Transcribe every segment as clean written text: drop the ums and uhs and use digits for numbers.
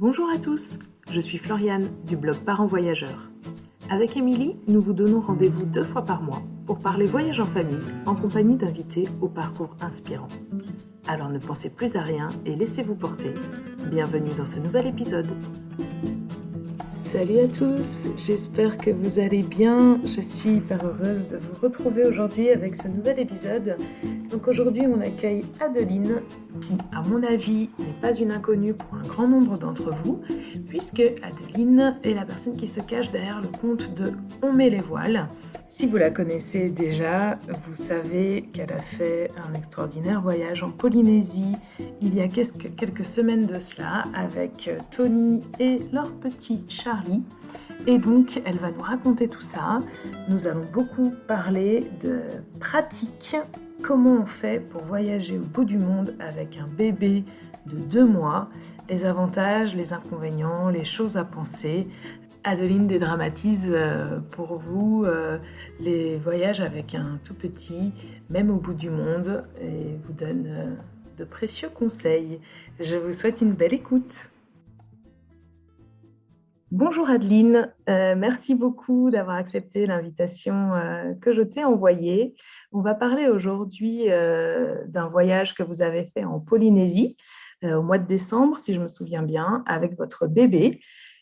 Bonjour à tous, je suis Floriane du blog Parents Voyageurs. Avec Émilie, nous vous donnons rendez-vous 2 fois par mois pour parler voyage en famille en compagnie d'invités au parcours inspirant. Alors ne pensez plus à rien et laissez-vous porter. Bienvenue dans ce nouvel épisode. Salut à tous, j'espère que vous allez bien. Je suis hyper heureuse de vous retrouver aujourd'hui avec ce nouvel épisode. Donc aujourd'hui on accueille Adeline, qui à mon avis n'est pas une inconnue pour un grand nombre d'entre vous, puisque Adeline est la personne qui se cache derrière le compte de On met les voiles. Si vous la connaissez déjà, vous savez qu'elle a fait un extraordinaire voyage en Polynésie il y a quelques semaines de cela avec Tony et leur petit Charlie. Et donc, elle va nous raconter tout ça. Nous allons beaucoup parler de pratiques, comment on fait pour voyager au bout du monde avec un bébé de 2 mois, les avantages, les inconvénients, les choses à penser. Adeline dédramatise pour vous les voyages avec un tout petit, même au bout du monde, et vous donne de précieux conseils. Je vous souhaite une belle écoute. Bonjour Adeline, merci beaucoup d'avoir accepté l'invitation que je t'ai envoyée. On va parler aujourd'hui d'un voyage que vous avez fait en Polynésie au mois de décembre, si je me souviens bien, avec votre bébé.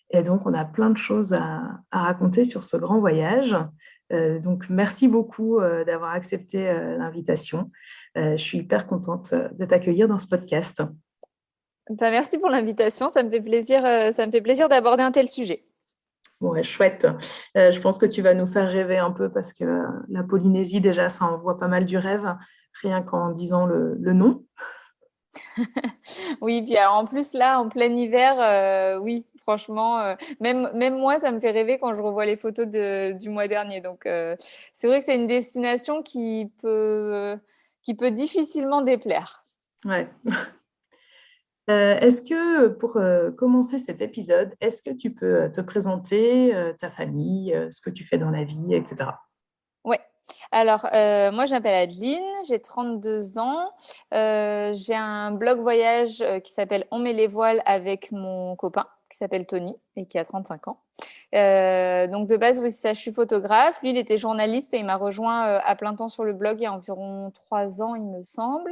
Et donc, on a plein de choses à raconter sur ce grand voyage. Donc, merci beaucoup d'avoir accepté l'invitation. Je suis hyper contente de t'accueillir dans ce podcast. Merci pour l'invitation, ça me fait plaisir d'aborder un tel sujet. Bon, ouais, chouette. Je pense que tu vas nous faire rêver un peu parce que la Polynésie, déjà, ça envoie pas mal du rêve, rien qu'en disant le nom. Oui, puis alors en plus là, en plein hiver, oui, franchement, même moi, ça me fait rêver quand je revois les photos du mois dernier. Donc, c'est vrai que c'est une destination qui peut difficilement déplaire. Ouais. Est-ce que pour commencer cet épisode, est-ce que tu peux te présenter, ta famille, ce que tu fais dans la vie, etc. Ouais. Alors, moi, je m'appelle Adeline, j'ai 32 ans. J'ai un blog voyage qui s'appelle On met les voiles avec mon copain qui s'appelle Tony et qui a 35 ans. Donc, de base, oui, ça, je suis photographe. Lui, il était journaliste et il m'a rejoint à plein temps sur le blog il y a environ 3 ans, il me semble.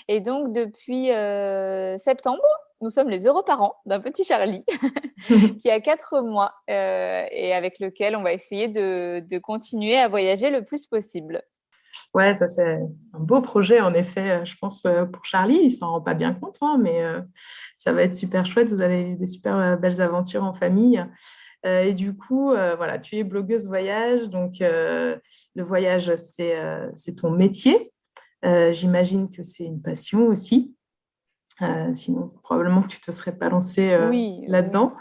Et donc, depuis septembre, nous sommes les heureux parents d'un petit Charlie qui a 4 mois et avec lequel on va essayer de continuer à voyager le plus possible. Ouais, ça c'est un beau projet en effet, je pense pour Charlie, il s'en rend pas bien compte, hein, mais ça va être super chouette, vous avez eu des super belles aventures en famille. Et du coup, voilà, tu es blogueuse voyage, donc le voyage c'est ton métier. J'imagine que c'est une passion aussi, sinon probablement que tu te serais pas lancée Oui, oui. là-dedans.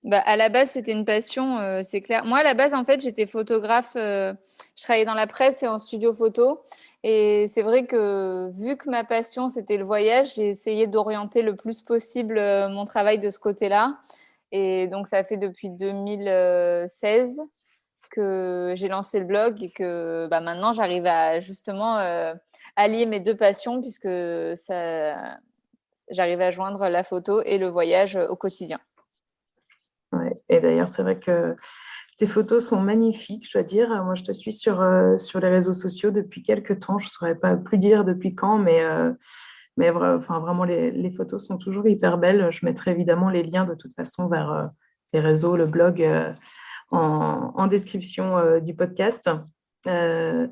Bah, à la base, c'était une passion, c'est clair. Moi, à la base, en fait, j'étais photographe. Je travaillais dans la presse et en studio photo. Et c'est vrai que vu que ma passion, c'était le voyage, j'ai essayé d'orienter le plus possible mon travail de ce côté-là. Et donc, ça fait depuis 2016 que j'ai lancé le blog et que bah, maintenant, j'arrive à justement allier mes deux passions puisque j'arrive à joindre la photo et le voyage au quotidien. Ouais. Et d'ailleurs, c'est vrai que tes photos sont magnifiques, je dois dire. Moi, je te suis sur les réseaux sociaux depuis quelques temps. Je ne saurais pas plus dire depuis quand, enfin, vraiment, les photos sont toujours hyper belles. Je mettrai évidemment les liens de toute façon vers les réseaux, le blog en description du podcast. Euh,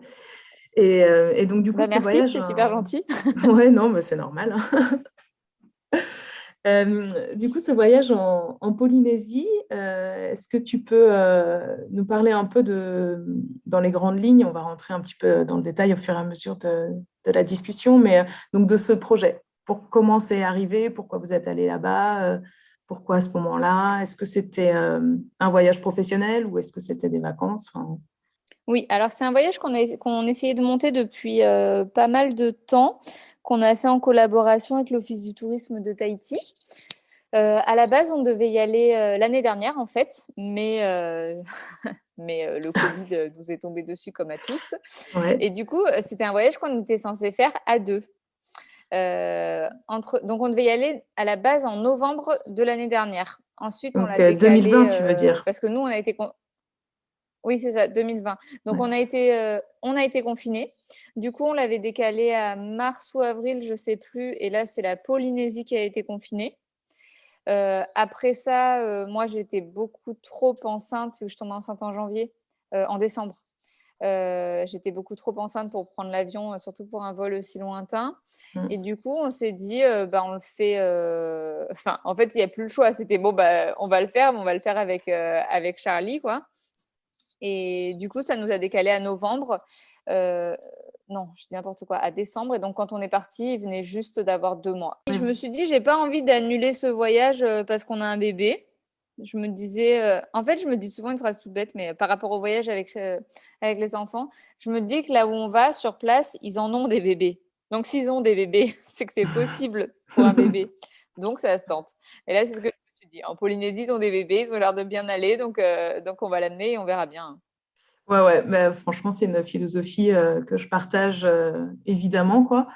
et donc, du coup, Bah, ce merci, voyage, c'est super gentil. ouais, non, mais c'est normal, hein. Du coup, ce voyage en Polynésie, est-ce que tu peux nous parler un peu dans les grandes lignes, on va rentrer un petit peu dans le détail au fur et à mesure de la discussion, mais donc de ce projet, pour comment c'est arrivé, pourquoi vous êtes allé là-bas, pourquoi à ce moment-là, est-ce que c'était un voyage professionnel ou est-ce que c'était des vacances? Enfin, Oui, alors c'est un voyage qu'on essayait de monter depuis pas mal de temps, qu'on a fait en collaboration avec l'Office du tourisme de Tahiti. À la base, on devait y aller l'année dernière, en fait, mais le Covid nous est tombé dessus comme à tous. ouais. Et du coup, c'était un voyage qu'on était censé faire à deux. Donc, on devait y aller à la base en novembre de l'année dernière. Ensuite, on Donc, l'a décalé 2020, tu veux dire? parce que nous, on a été oui, c'est ça, 2020. Donc, Ouais. on a été confinés. Du coup, on l'avait décalé à mars ou avril, je sais plus. Et là, c'est la Polynésie qui a été confinée. Après ça, moi, j'étais beaucoup trop enceinte, vu que je tombais enceinte en janvier, en décembre. J'étais beaucoup trop enceinte pour prendre l'avion, surtout pour un vol aussi lointain. Et Mm. du coup, on s'est dit, bah, on le fait. Enfin, en fait, il n'y a plus le choix. C'était bon, bah, on va le faire, mais on va le faire avec Charlie, quoi. Et du coup, ça nous a décalé à novembre. Euh, non, je dis n'importe quoi, à décembre. Et donc, quand on est parti, il venait juste d'avoir 2 mois. Et je me Oui. suis dit, j'ai pas envie d'annuler ce voyage parce qu'on a un bébé. Je me disais, en fait, je me dis souvent une phrase toute bête, mais par rapport au voyage avec les enfants, je me dis que là où on va, sur place, ils en ont des bébés. Donc, s'ils ont des bébés, c'est que c'est possible pour un bébé. Donc, ça se tente. Et là, c'est ce que je me suis dit. En Polynésie, ils ont des bébés, ils ont l'air de bien aller, donc on va l'amener et on verra bien. Ouais, ouais, mais franchement, c'est une philosophie que je partage évidemment, quoi.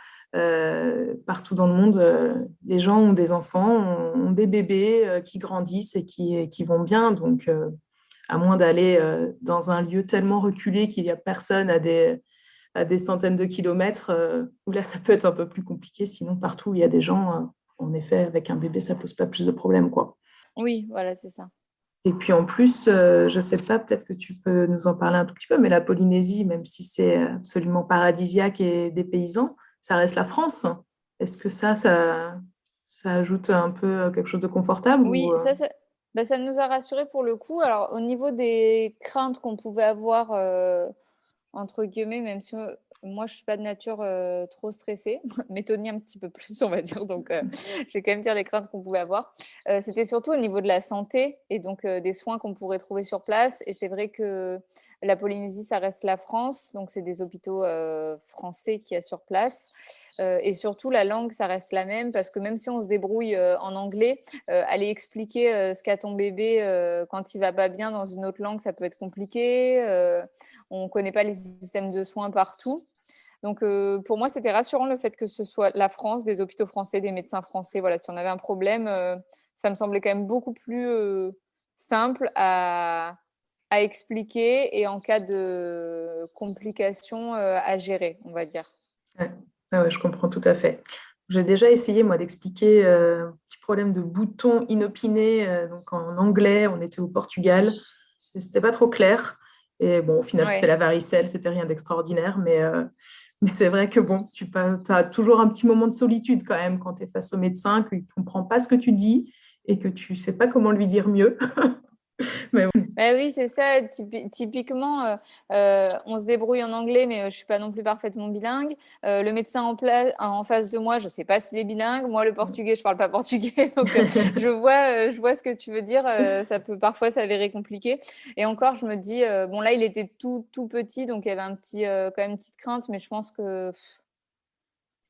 Partout dans le monde, les gens ont des enfants, ont des bébés qui grandissent et qui vont bien. Donc, à moins d'aller dans un lieu tellement reculé qu'il n'y a personne à des centaines de kilomètres, où là, ça peut être un peu plus compliqué. Sinon, partout où il y a des gens, en effet, avec un bébé, ça pose pas plus de problèmes, quoi. Oui, voilà, c'est ça. Et puis en plus, je ne sais pas, peut-être que tu peux nous en parler un tout petit peu, mais la Polynésie, même si c'est absolument paradisiaque et des paysans, ça reste la France. Est-ce que ça ajoute un peu quelque chose de confortable ou, Oui, bah, ça nous a rassurés pour le coup. Alors, au niveau des craintes qu'on pouvait avoir, entre guillemets, même si moi, je suis pas de nature trop stressée, mais Tony un petit peu plus, on va dire. Donc, je vais quand même dire les craintes qu'on pouvait avoir. C'était surtout au niveau de la santé et donc des soins qu'on pourrait trouver sur place. Et c'est vrai que la Polynésie, ça reste la France. Donc, c'est des hôpitaux français qu'il y a sur place. Et surtout, la langue, ça reste la même parce que même si on se débrouille en anglais, aller expliquer ce qu'a ton bébé quand il va pas bien dans une autre langue, ça peut être compliqué. On ne connaît pas les systèmes de soins partout. Donc, pour moi, c'était rassurant le fait que ce soit la France, des hôpitaux français, des médecins français. Voilà, si on avait un problème, ça me semblait quand même beaucoup plus simple à expliquer et en cas de complications à gérer, on va dire. ouais. Ah ouais, je comprends tout à fait. J'ai déjà essayé, moi, d'expliquer un petit problème de bouton inopiné, donc en anglais, on était au Portugal, et c'était pas trop clair. Et bon, au final, c'était Ouais. la varicelle, c'était rien d'extraordinaire, mais c'est vrai que bon, as toujours un petit moment de solitude quand même quand tu es face au médecin, qu'il ne comprend pas ce que tu dis et que tu sais pas comment lui dire mieux. Mais bon. Bah oui, c'est ça. Typiquement, on se débrouille en anglais, mais je suis pas non plus parfaitement bilingue. Le médecin en face de moi, je sais pas s'il est bilingue. Moi, le portugais, je parle pas portugais, donc je vois ce que tu veux dire. Ça peut parfois s'avérer compliqué. Et encore, je me dis, bon là, il était tout petit, donc il y avait quand même une petite crainte, mais je pense que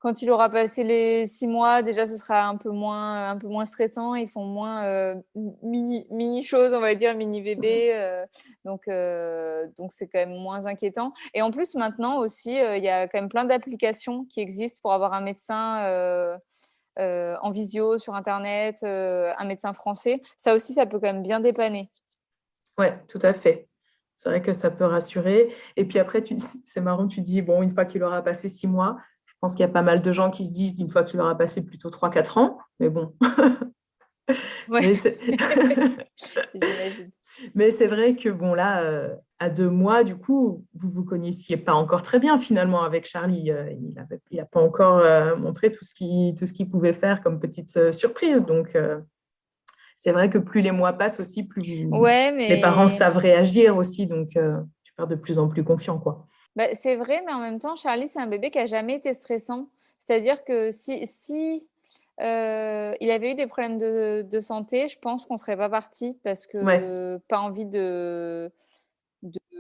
quand il aura passé les 6 mois, déjà, ce sera un peu moins stressant. Ils font moins mini choses, on va dire, mini bébés. Donc, c'est quand même moins inquiétant. Et en plus, maintenant aussi, il y a quand même plein d'applications qui existent pour avoir un médecin en visio sur Internet, un médecin français. Ça aussi, ça peut quand même bien dépanner. Ouais, tout à fait. C'est vrai que ça peut rassurer. Et puis après, c'est marrant, tu dis, bon, une fois qu'il aura passé 6 mois, je pense qu'il y a pas mal de gens qui se disent, une fois qu'il aura passé plutôt 3, 4 ans. Mais bon, Ouais, mais c'est j'imagine. mais c'est vrai que bon, là, à 2 mois, du coup, vous vous connaissiez pas encore très bien finalement avec Charlie. Il a pas encore montré tout ce qu'il pouvait faire comme petite surprise. Donc, c'est vrai que plus les mois passent aussi, Ouais, les parents mais savent réagir aussi. Donc, tu pars de plus en plus confiant, quoi. bah, c'est vrai, mais en même temps, Charlie, c'est un bébé qui a jamais été stressant. C'est-à-dire que si il avait eu des problèmes de santé, je pense qu'on serait pas parti parce Ouais. que pas envie de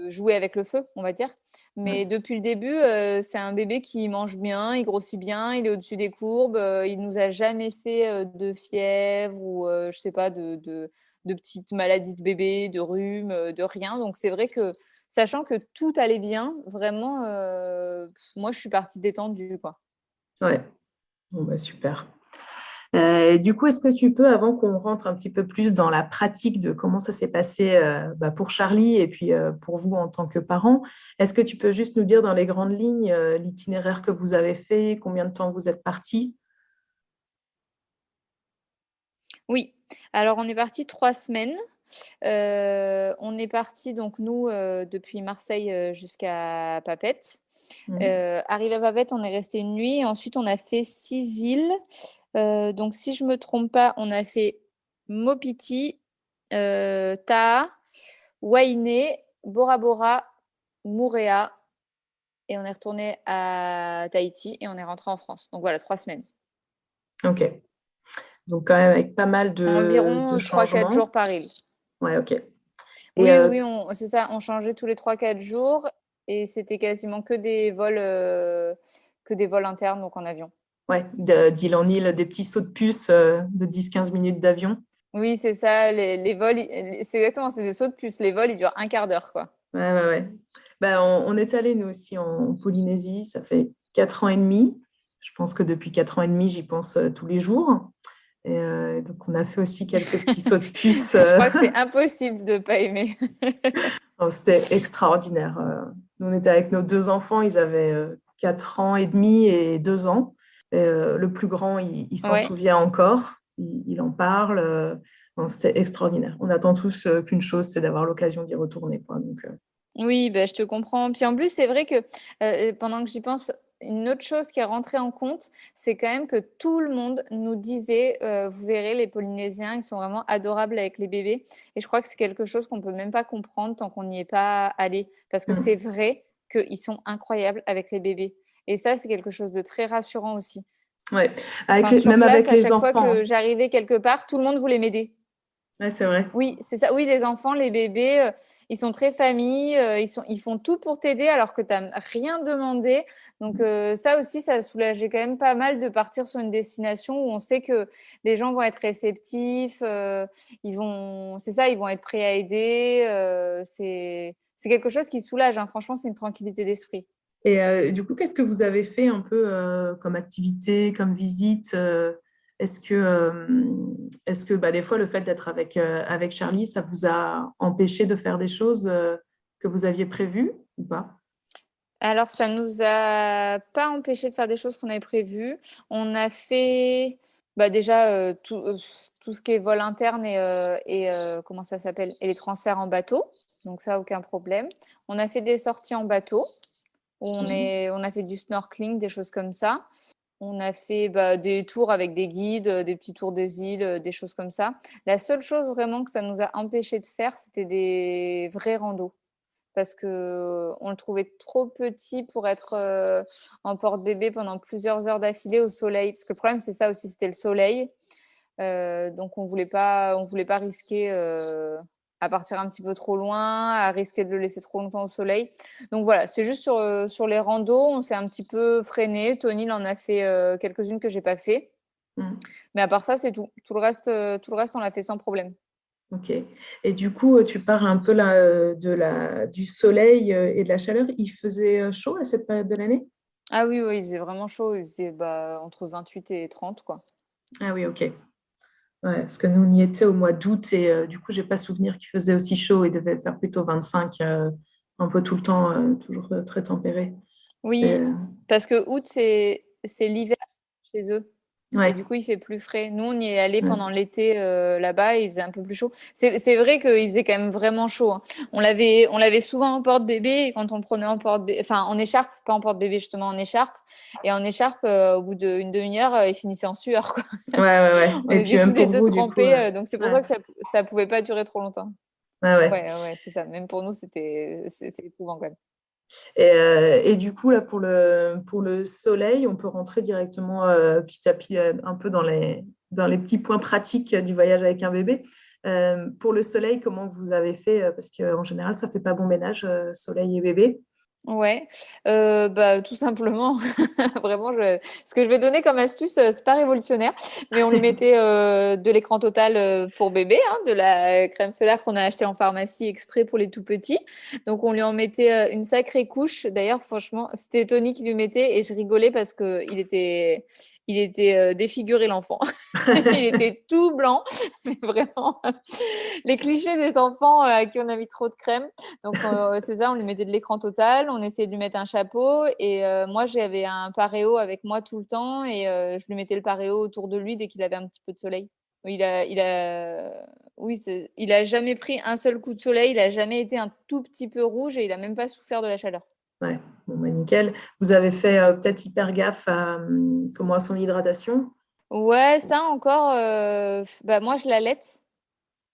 jouer avec le feu, on va dire. Mais Mm. depuis le début, c'est un bébé qui mange bien, il grossit bien, il est au-dessus des courbes, il nous a jamais fait de fièvre ou je sais pas de petites maladies de bébé, de rhume, de rien. Donc c'est vrai que sachant que tout allait bien, vraiment, moi je suis partie détendue, quoi. Ouais. Bon, bah, super. Et du coup, est-ce que tu peux, avant qu'on rentre un petit peu plus dans la pratique de comment ça s'est passé bah, pour Charlie et puis pour vous en tant que parents, est-ce que tu peux juste nous dire dans les grandes lignes l'itinéraire que vous avez fait, combien de temps vous êtes partis? Oui, alors on est parti 3 semaines. On est parti donc nous, depuis Marseille, jusqu'à Papeete. Mhm. Arrivé à Papeete, on est resté une nuit et ensuite on a fait 6 îles. Donc si je me trompe pas, on a fait Mopiti, Taha, Wainé, Bora Bora, Moorea et on est retourné à Tahiti et on est rentré en France. Donc voilà, 3 semaines. Ok. Donc quand même avec pas mal de Environ 3-4 jours changements. par île. Ouais, ok. Et Oui, oui, c'est ça, on changeait tous les 3-4 jours et c'était quasiment que des vols internes, donc en avion. ouais, d'île en île, des petits sauts de puce de 10-15 minutes d'avion. Oui, c'est ça, les vols, c'est exactement, c'est des sauts de puce. Les vols, ils durent un quart d'heure, quoi. Ouais, ouais, ouais. Ben, on est allé, nous aussi, en Polynésie. Ça fait 4 ans et demi. Je pense que depuis 4 ans et demi, j'y pense tous les jours. Et donc, on a fait aussi quelques petits sauts de puce. Je crois que c'est impossible de pas aimer. Oh, c'était extraordinaire. Nous, on était avec nos deux enfants. Ils avaient 4 ans et demi et 2 ans. Et, le plus grand, il s'en Ouais. souvient encore. Il en parle. Bon, c'était extraordinaire. On attend tous qu'une chose, c'est d'avoir l'occasion d'y retourner, quoi. Donc, Oui, bah, je te comprends. Puis en plus, c'est vrai que pendant que j'y pense, une autre chose qui est rentrée en compte, c'est quand même que tout le monde nous disait, vous verrez, les Polynésiens, ils sont vraiment adorables avec les bébés. Et je crois que c'est quelque chose qu'on peut même pas comprendre tant qu'on n'y est pas allé. Parce que c'est mm. vrai qu'ils sont incroyables avec les bébés. Et ça, c'est quelque chose de très rassurant aussi. Ouais. Enfin, sur Même place, avec à les chaque fois que enfants. j'arrivais quelque part, tout le monde voulait m'aider. Ouais, c'est vrai. Oui, c'est ça. Oui, les enfants, les bébés, ils sont très familles, ils font tout pour t'aider alors que tu as rien demandé. Donc ça aussi, ça soulageait quand même pas mal de partir sur une destination où on sait que les gens vont être réceptifs, c'est ça, ils vont être prêts à aider. C'est quelque chose qui soulage, hein. Franchement, c'est une tranquillité d'esprit. Et du coup, qu'est-ce que vous avez fait un peu comme activité, comme visite est-ce que, bah, des fois, le fait d'être avec Charlie, ça vous a empêché de faire des choses que vous aviez prévues ou pas? Alors, ça nous a pas empêché de faire des choses qu'on avait prévues. On a fait, bah, déjà, tout ce qui est vol interne et comment ça s'appelle? Et les transferts en bateau, donc ça, aucun problème. On a fait des sorties en bateau où Mhm. on a fait du snorkeling, des choses comme ça. On a fait, bah, des tours avec des guides, des petits tours des îles, des choses comme ça. La seule chose vraiment que ça nous a empêché de faire, c'était des vrais randos parce que on le trouvait trop petit pour être en porte-bébé pendant plusieurs heures d'affilée au soleil. Parce que le problème, c'est ça aussi, c'était le soleil. Donc on voulait pas risquer à partir un petit peu trop loin, à risquer de le laisser trop longtemps au soleil. Donc voilà, c'est juste sur les randos, on s'est un petit peu freiné. Tony, il en a fait quelques-unes que j'ai pas fait. Mhm. Mais à part ça, c'est tout. Tout le reste, on l'a fait sans problème. Ok. Et du coup, tu pars un peu là, du soleil et de la chaleur. Il faisait chaud à cette période de l'année? Ah oui, oui, il faisait vraiment chaud. Il faisait bah, entre 28 et 30, quoi. Ah oui, ok. Ouais, parce que nous, on y était au mois d'août et du coup, j'ai pas souvenir qu'il faisait aussi chaud. Il devait faire plutôt 25, un peu tout le temps, toujours très tempéré. Oui, C'était, parce que août, c'est l'hiver chez eux. Et ouais, du coup, il fait plus frais. Nous, on y est allé ouais. pendant l'été là-bas et il faisait un peu plus chaud. C'est vrai qu'il faisait quand même vraiment chaud, hein. On l'avait souvent en porte-bébé et quand on le prenait en porte-bébé, enfin en écharpe, pas en porte-bébé, justement en écharpe. Et en écharpe, au bout d'une demi-heure, il finissait en sueur, quoi. Ouais, ouais, ouais. On Et puis était tous même les pour deux vous, du coup. trempés, donc c'est pour Ouais, ça que ça pouvait pas durer trop longtemps. ouais, ouais. Ouais, ouais, c'est ça. Même pour nous, c'est éprouvant quand même. Et du coup, là, pour le soleil, on peut rentrer directement petit à petit un peu dans les petits points pratiques du voyage avec un bébé. Pour le soleil, comment vous avez fait? Parce qu'en général, ça fait pas bon ménage, soleil et bébé. Ouais, bah, tout simplement, vraiment, ce que je vais donner comme astuce, c'est pas révolutionnaire, mais on lui mettait de l'écran total pour bébé, hein, de la crème solaire qu'on a acheté en pharmacie exprès pour les tout petits. Donc, on lui en mettait une sacrée couche. D'ailleurs, franchement, c'était Tony qui lui mettait et je rigolais parce que il était défiguré, l'enfant. Il était tout blanc, mais vraiment les clichés des enfants à qui on a mis trop de crème. Donc, c'est ça, on lui mettait de l'écran total, on essayait de lui mettre un chapeau. Et moi, j'avais un paréo avec moi tout le temps et je lui mettais le paréo autour de lui dès qu'il avait un petit peu de soleil. Oui, il a jamais pris un seul coup de soleil, il a jamais été un tout petit peu rouge et il a même pas souffert de la chaleur. Ouais, bon, bah, nickel. Vous avez fait peut-être hyper gaffe à comment à son hydratation? Ouais, ça encore, bah, moi je l'allaite.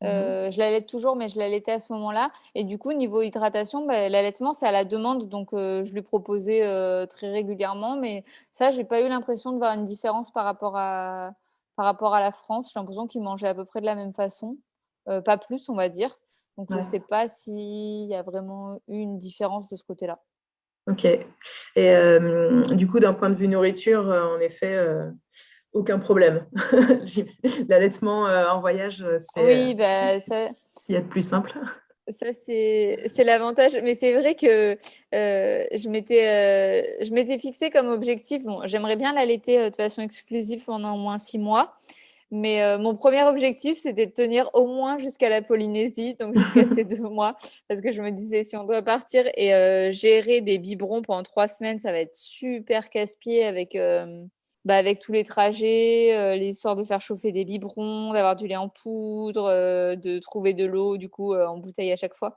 Mhm. Je l'allaite toujours, mais je l'allaitais à ce moment-là. Et du coup, niveau hydratation, bah, l'allaitement, c'est à la demande. Donc, je lui proposais très régulièrement. Mais ça, j'ai pas eu l'impression de voir une différence par rapport à la France. J'ai l'impression qu'il mangeait à peu près de la même façon. Pas plus, on va dire. Donc, je Ouais, sais pas s'il y a vraiment eu une différence de ce côté-là. ok. Et du coup, d'un point de vue nourriture, en effet, aucun problème. L'allaitement en voyage, c'est Oui, bah, ce qu'il y a de plus simple. ça, c'est l'avantage. Mais c'est vrai que je m'étais fixé comme objectif. Bon, j'aimerais bien l'allaiter de façon exclusive pendant au moins 6 mois. Mais mon premier objectif, c'était de tenir au moins jusqu'à la Polynésie, donc jusqu'à ces 2 mois. Parce que je me disais, si on doit partir et gérer des biberons pendant 3 semaines, ça va être super casse-pied avec tous les trajets, les histoires de faire chauffer des biberons, d'avoir du lait en poudre, de trouver de l'eau du coup en bouteille à chaque fois.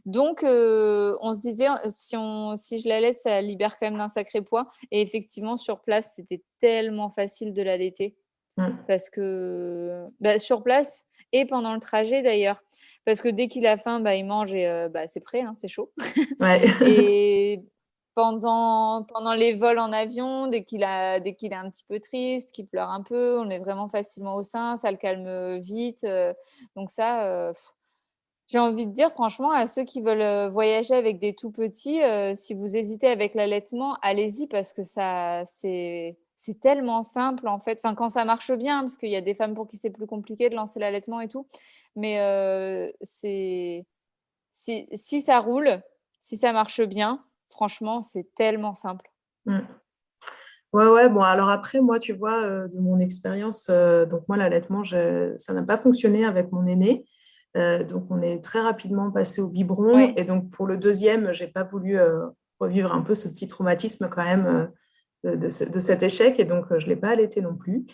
Donc on se disait si je l'allaite, ça libère quand même d'un sacré poids. Et effectivement sur place, c'était tellement facile de l'allaiter Mm. parce que bah, sur place et pendant le trajet d'ailleurs, parce que dès qu'il a faim, bah, il mange et bah, c'est prêt, hein, c'est chaud. Ouais. Et pendant les vols en avion, dès qu'il est un petit peu triste, qu'il pleure un peu, on est vraiment facilement au sein, ça le calme vite. Donc ça, j'ai envie de dire franchement à ceux qui veulent voyager avec des tout petits, si vous hésitez avec l'allaitement, allez-y parce que c'est tellement simple en fait. Enfin, quand ça marche bien, parce qu'il y a des femmes pour qui c'est plus compliqué de lancer l'allaitement et tout. Mais si ça roule, si ça marche bien, franchement, c'est tellement simple. Mm. Ouais, ouais, bon, alors après, moi, tu vois, de mon expérience, donc moi, l'allaitement, ça n'a pas fonctionné avec mon aîné. Donc, on est très rapidement passé au biberon. Ouais. Et donc, pour le deuxième, j'ai pas voulu revivre un peu ce petit traumatisme quand même de cet échec. Et donc, je ne l'ai pas allaité non plus.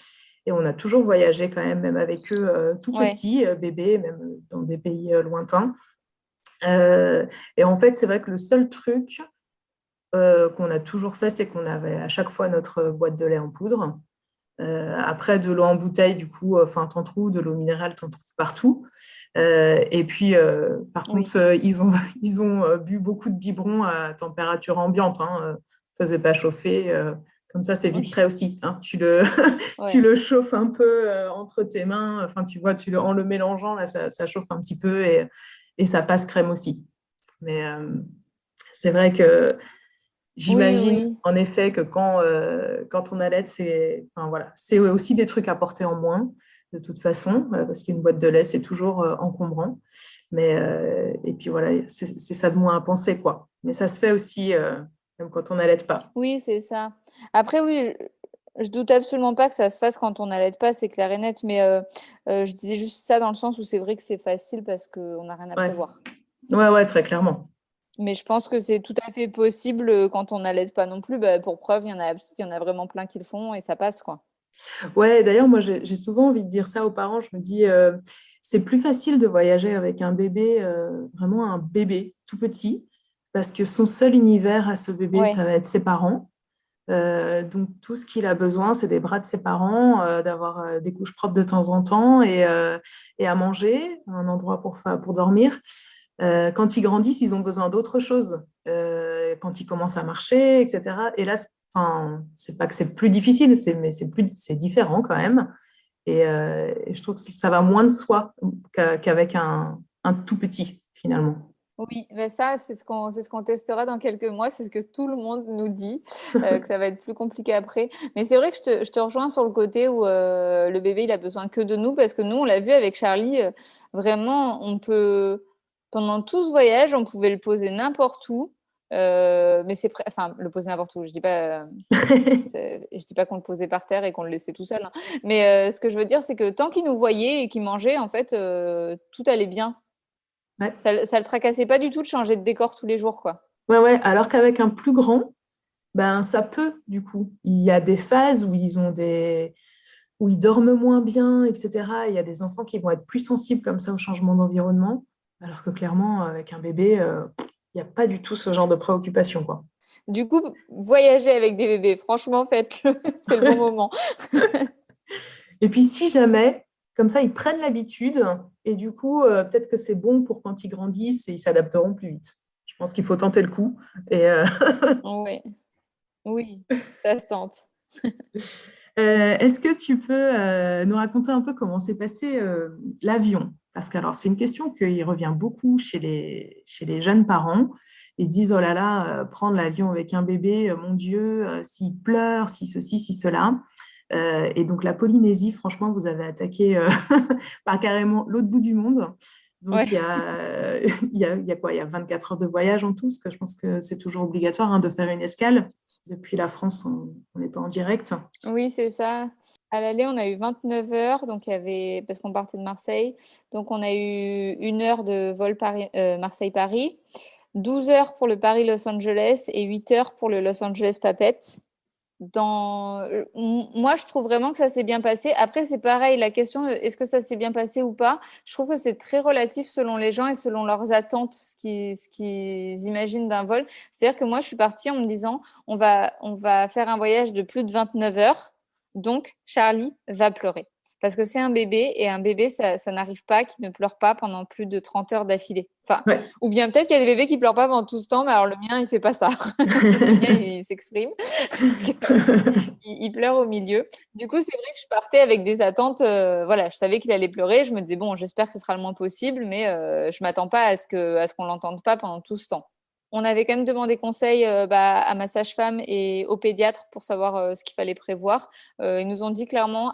Et on a toujours voyagé quand même, même avec eux tout Ouais. petits, bébés, même dans des pays lointains. Et en fait, c'est vrai que le seul truc qu'on a toujours fait, c'est qu'on avait à chaque fois notre boîte de lait en poudre. Après, de l'eau en bouteille, du coup, enfin, t'en trouves, de l'eau minérale, t'en trouves partout. Et puis, par Oui. contre, ils ont bu beaucoup de biberons à température ambiante. Hein, faisait pas chauffer. Comme ça, c'est vite Oui. prêt aussi. Hein. Tu Ouais. le chauffes un peu entre tes mains. Enfin, tu vois, en le mélangeant, là, ça chauffe un petit peu et ça passe crème aussi. Mais c'est vrai que Oui, j'imagine oui. en effet que quand on allait, enfin, voilà, c'est aussi des trucs à porter en moins, de toute façon, parce qu'une boîte de lait, c'est toujours encombrant. Et puis voilà, c'est ça de moins à penser, quoi. Mais ça se fait aussi, même quand on n'allait pas. Oui, c'est ça. Après, oui, je doute absolument pas que ça se fasse quand on n'allait pas, c'est clair et net. Mais je disais juste ça dans le sens où c'est vrai que c'est facile parce qu'on n'a rien à Ouais, prévoir. ouais, ouais, très clairement. Mais je pense que c'est tout à fait possible quand on n'allait pas non plus. Bah, pour preuve, il y en a vraiment plein qui le font et ça passe, quoi. Ouais, d'ailleurs, moi, j'ai souvent envie de dire ça aux parents. Je me dis, c'est plus facile de voyager avec un bébé, vraiment un bébé tout petit, parce que son seul univers à ce bébé, Ouais, ça va être ses parents. Donc, tout ce qu'il a besoin, c'est des bras de ses parents, d'avoir des couches propres de temps en temps et à manger, un endroit pour dormir. Quand ils grandissent, ils ont besoin d'autre chose. Quand ils commencent à marcher, etc. Et là, enfin, c'est pas que c'est plus difficile, mais c'est différent quand même. Et je trouve que ça va moins de soi qu'avec un tout petit, finalement. oui, mais ça, c'est ce qu'on testera dans quelques mois. C'est ce que tout le monde nous dit, que ça va être plus compliqué après. Mais c'est vrai que je te rejoins sur le côté où le bébé, il a besoin que de nous parce que nous, on l'a vu avec Charlie, vraiment, pendant tout ce voyage, on pouvait le poser n'importe où. Mais enfin, le poser n'importe où. Je dis pas, je dis pas qu'on le posait par terre et qu'on le laissait tout seul, hein. Mais ce que je veux dire, c'est que tant qu'il nous voyait et qu'il mangeait, en fait, tout allait bien. Ouais. Ça le tracassait pas du tout de changer de décor tous les jours, quoi. Ouais, ouais. Alors qu'avec un plus grand, ben, ça peut, du coup. Il y a des phases où ils dorment moins bien, etc. Il y a des enfants qui vont être plus sensibles comme ça au changement d'environnement, alors que clairement, avec un bébé, il n'y a pas du tout ce genre de préoccupation, quoi. Du coup, voyager avec des bébés, franchement, faites-le, c'est le bon moment. Et puis, si jamais, comme ça, ils prennent l'habitude, et du coup, peut-être que c'est bon pour quand ils grandissent et ils s'adapteront plus vite. Je pense qu'il faut tenter le coup. Et, Oui, oui, ça se tente. est-ce que tu peux nous raconter un peu comment s'est passé l'avion? Parce que alors, c'est une question qui revient beaucoup chez les jeunes parents. Ils disent, oh là là, prendre l'avion avec un bébé, mon Dieu, s'il pleure, si ceci, si cela. Et donc, la Polynésie, franchement, vous avez attaqué par carrément l'autre bout du monde. Ouais. Donc, il y a quoi? Il y a 24 heures de voyage en tout, parce que je pense que c'est toujours obligatoire hein, de faire une escale. Depuis la France, on n'est pas en direct. Oui, c'est ça. À l'aller, on a eu 29 heures, donc il y avait, parce qu'on partait de Marseille, donc on a eu 1 heure de vol Marseille-Paris, 12 heures pour le Paris-Los Angeles et 8 heures pour le Los Angeles-Papette. Moi, je trouve vraiment que ça s'est bien passé. Après, c'est pareil, la question de est-ce que ça s'est bien passé ou pas, je trouve que c'est très relatif selon les gens et selon leurs attentes, ce qu'ils imaginent d'un vol. C'est-à-dire que moi, je suis partie en me disant, on va faire un voyage de plus de 29 heures, donc Charlie va pleurer. Parce que c'est un bébé et un bébé, ça n'arrive pas qu'il ne pleure pas pendant plus de 30 heures d'affilée. Enfin, Ouais. ou bien peut-être qu'il y a des bébés qui pleurent pas pendant tout ce temps, mais alors le mien, il fait pas ça. Le mien, il s'exprime. Il pleure au milieu. Du coup, c'est vrai que je partais avec des attentes. Voilà, je savais qu'il allait pleurer. Je me disais, bon, j'espère que ce sera le moins possible, mais je m'attends pas à ce qu'on l'entende pas pendant tout ce temps. On avait quand même demandé conseil à ma sage-femme et au pédiatre pour savoir ce qu'il fallait prévoir. Ils nous ont dit clairement,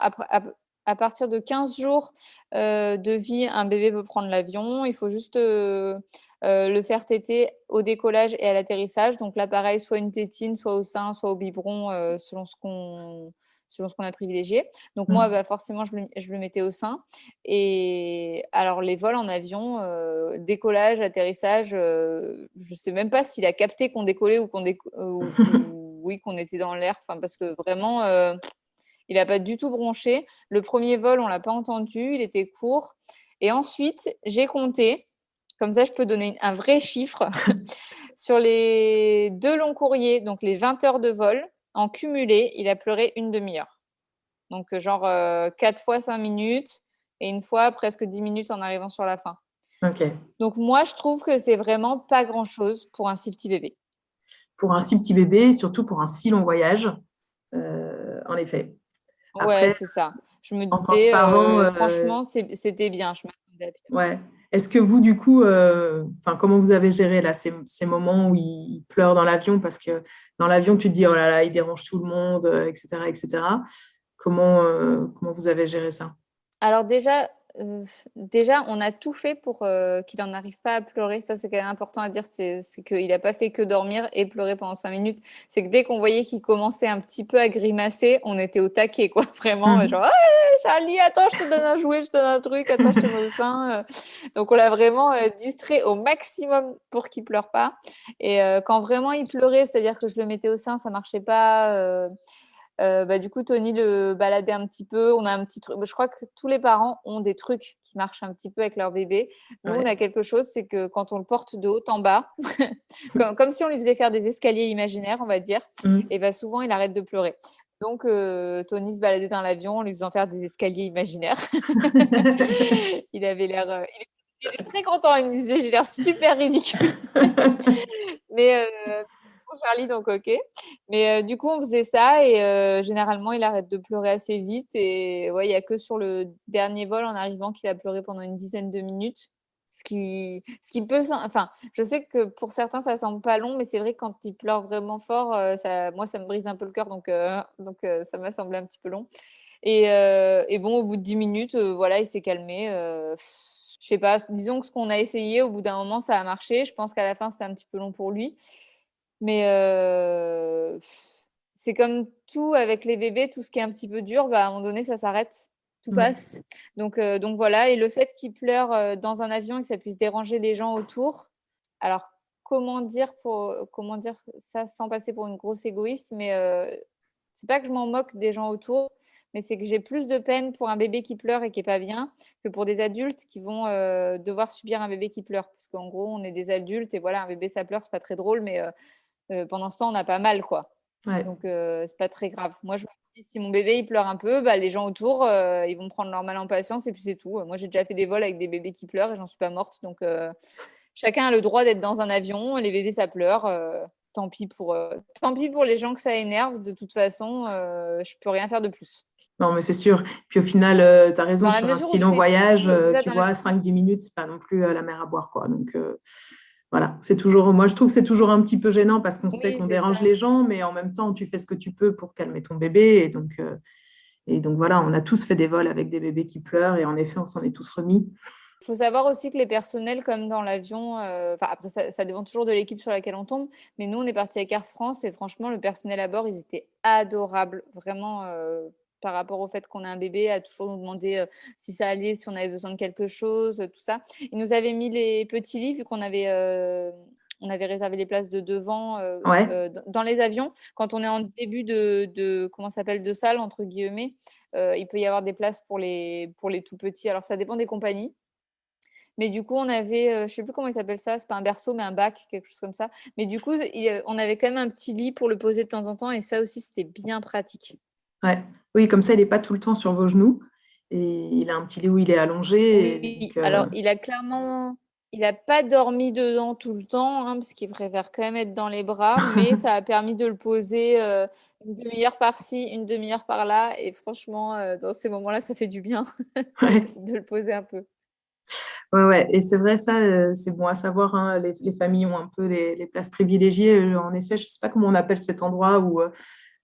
à partir de 15 jours de vie, un bébé peut prendre l'avion. Il faut juste le faire téter au décollage et à l'atterrissage. Donc là, pareil, soit une tétine, soit au sein, soit au biberon, selon ce qu'on a privilégié. Donc moi, Mm. forcément, je le mettais au sein. Et alors, les vols en avion, décollage, atterrissage, je ne sais même pas s'il a capté qu'on décollait ou oui, qu'on était dans l'air. Enfin, parce que vraiment, il n'a pas du tout bronché. Le premier vol, on ne l'a pas entendu. Il était court. Et ensuite, j'ai compté. Comme ça, je peux donner un vrai chiffre. Sur les 2 longs courriers, donc les 20 heures de vol, en cumulé, il a pleuré une demi-heure. Donc, genre 4 fois 5 minutes et une fois presque 10 minutes en arrivant sur la fin. Ok. Donc, moi, je trouve que c'est vraiment pas grand-chose pour un si petit bébé. Pour un si petit bébé, surtout pour un si long voyage, en effet. Ouais, Après, c'est ça. Je me en tant que disais, parent, franchement, c'était bien. Je m'attendais à pire. ouais. Est-ce que vous, du coup, enfin, comment vous avez géré là, ces moments où il pleure dans l'avion? Parce que dans l'avion, tu te dis, oh là là, il dérange tout le monde, etc., etc. Comment vous avez géré ça? Alors déjà, on a tout fait pour qu'il n'en arrive pas à pleurer. Ça, c'est quand même important à dire, c'est qu'il n'a pas fait que dormir et pleurer pendant 5 minutes. C'est que dès qu'on voyait qu'il commençait un petit peu à grimacer, on était au taquet, quoi. Vraiment, Mhm. genre, ah, Charlie, attends, je te donne un jouet, je te donne un truc, attends, je te mets au sein. Donc, on l'a vraiment distrait au maximum pour qu'il pleure pas. Et quand vraiment il pleurait, c'est-à-dire que je le mettais au sein, ça marchait pas. Du coup, Tony le baladait un petit peu. On a un petit truc. Je crois que tous les parents ont des trucs qui marchent un petit peu avec leur bébé. Nous, on Ouais. a quelque chose, c'est que quand on le porte de haut en bas, comme si on lui faisait faire des escaliers imaginaires, on va dire, Mhm. et ben souvent, il arrête de pleurer. Donc, Tony se baladait dans l'avion en lui faisant faire des escaliers imaginaires. Il avait l'air. Il était très content. Il me disait, j'ai l'air super ridicule. Mais pour Charlie, donc ok. Mais du coup, on faisait ça et généralement, il arrête de pleurer assez vite. Et ouais, il n'y a que sur le dernier vol en arrivant qu'il a pleuré pendant une dizaine de minutes. Ce qui peut. Enfin, je sais que pour certains, ça semble pas long, mais c'est vrai que quand il pleure vraiment fort, moi, ça me brise un peu le cœur. Donc, ça m'a semblé un petit peu long. Et bon, au bout de 10 minutes, voilà, il s'est calmé. Je sais pas, disons que ce qu'on a essayé, au bout d'un moment, ça a marché. Je pense qu'à la fin, c'était un petit peu long pour lui. Mais c'est comme tout avec les bébés, tout ce qui est un petit peu dur, bah, à un moment donné, ça s'arrête, tout Ouais. passe. Donc voilà. Et le fait qu'ils pleurent dans un avion et que ça puisse déranger les gens autour. Alors, comment dire ça sans passer pour une grosse égoïste, mais c'est pas que je m'en moque des gens autour, mais c'est que j'ai plus de peine pour un bébé qui pleure et qui est pas bien que pour des adultes qui vont devoir subir un bébé qui pleure. Parce qu'en gros, on est des adultes et voilà, un bébé ça pleure, c'est pas très drôle, mais pendant ce temps, on n'a pas mal, quoi. Ouais. Donc, c'est pas très grave. Moi, je me dis, si mon bébé il pleure un peu, bah, les gens autour, ils vont prendre leur mal en patience et puis c'est tout. Moi, j'ai déjà fait des vols avec des bébés qui pleurent et j'en suis pas morte. Donc, chacun a le droit d'être dans un avion. Les bébés, ça pleure. Tant pis pour les gens que ça énerve. De toute façon, je peux rien faire de plus. Non, mais c'est sûr. Puis au final, tu as raison, Dans la sur un mesure où si je long fais voyage, tout, c'est ça, tu vois, 5-10 minutes, c'est pas non plus la mer à boire, quoi. Donc, voilà, c'est toujours, moi, je trouve que c'est toujours un petit peu gênant parce qu'on sait oui, qu'on c'est dérange ça. les gens, mais en même temps, tu fais ce que tu peux pour calmer ton bébé. Et donc voilà, on a tous fait des vols avec des bébés qui pleurent et en effet, on s'en est tous remis. Il faut savoir aussi que les personnels, comme dans l'avion, enfin après ça dépend toujours de l'équipe sur laquelle on tombe, mais nous on est parti avec Air France et franchement le personnel à bord ils étaient adorables, vraiment par rapport au fait qu'on a un bébé, à toujours nous demander si ça allait, si on avait besoin de quelque chose, tout ça. Ils nous avaient mis les petits lits vu qu'on avait on avait réservé les places de devant Ouais, dans les avions. Quand on est en début de comment ça s'appelle de salle entre guillemets, il peut y avoir des places pour les tout petits. Alors ça dépend des compagnies. Mais du coup, on avait, je sais plus comment il s'appelle ça, c'est pas un berceau, mais un bac, quelque chose comme ça. Mais du coup, on avait quand même un petit lit pour le poser de temps en temps, et ça aussi, c'était bien pratique. ouais. Oui, comme ça, il n'est pas tout le temps sur vos genoux. Et il a un petit lit où il est allongé. Et Oui, donc, alors il n'a pas dormi dedans tout le temps, hein, parce qu'il préfère quand même être dans les bras, mais ça a permis de le poser une demi-heure par-ci, une demi-heure par-là, et franchement, dans ces moments-là, ça fait du bien ouais. de le poser un peu. Ouais, ouais. Et c'est vrai, ça, c'est bon à savoir, hein. Les familles ont un peu les places privilégiées. En effet, je ne sais pas comment on appelle cet endroit où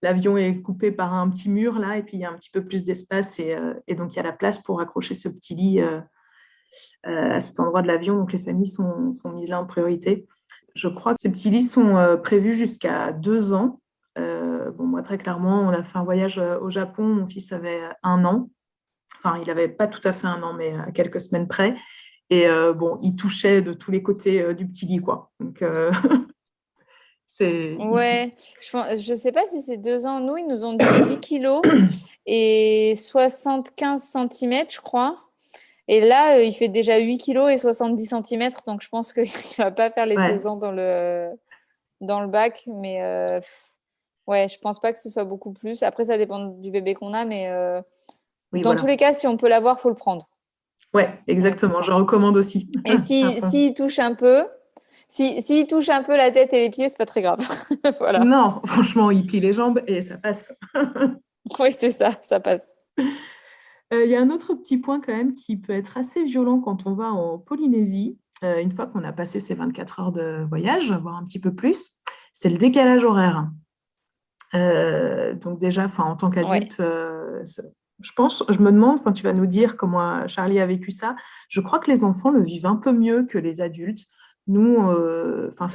l'avion est coupé par un petit mur, là, et puis il y a un petit peu plus d'espace. Et donc, il y a la place pour accrocher ce petit lit à cet endroit de l'avion. Donc, les familles sont mises là en priorité. Je crois que ces petits lits sont prévus jusqu'à 2 ans. Bon, moi, très clairement, on a fait un voyage au Japon. Mon fils avait 1 an. Enfin, il n'avait pas tout à fait 1 an, mais à quelques semaines près. Et bon, il touchait de tous les côtés du petit lit, quoi. Donc, c'est... Ouais, je sais pas si c'est 2 ans. Nous, ils nous ont dit 10 kilos et 75 centimètres, je crois. Et là, il fait déjà 8 kilos et 70 centimètres. Donc, je pense qu'il va pas faire les Ouais, 2 ans dans le bac. Mais ouais, je pense pas que ce soit beaucoup plus. Après, ça dépend du bébé qu'on a. Mais oui, dans tous voilà. les cas, si on peut l'avoir, faut le prendre. Ouais, Ouais, c'est exactement. Je ça. recommande aussi. Et À si, fond. s'il touche un peu, s'il touche un peu la tête et les pieds, c'est pas très grave. Voilà. Non, franchement, il plie les jambes et ça passe. Oui, c'est ça, ça passe. Il y a un autre petit point quand même qui peut être assez violent quand on va en Polynésie, une fois qu'on a passé ces 24 heures de voyage, voire un petit peu plus, c'est le décalage horaire. Donc déjà, enfin, en tant Ouais. qu'adulte, je pense, je me demande quand tu vas nous dire comment Charlie a vécu ça, je crois que les enfants le vivent un peu mieux que les adultes. Nous, enfin,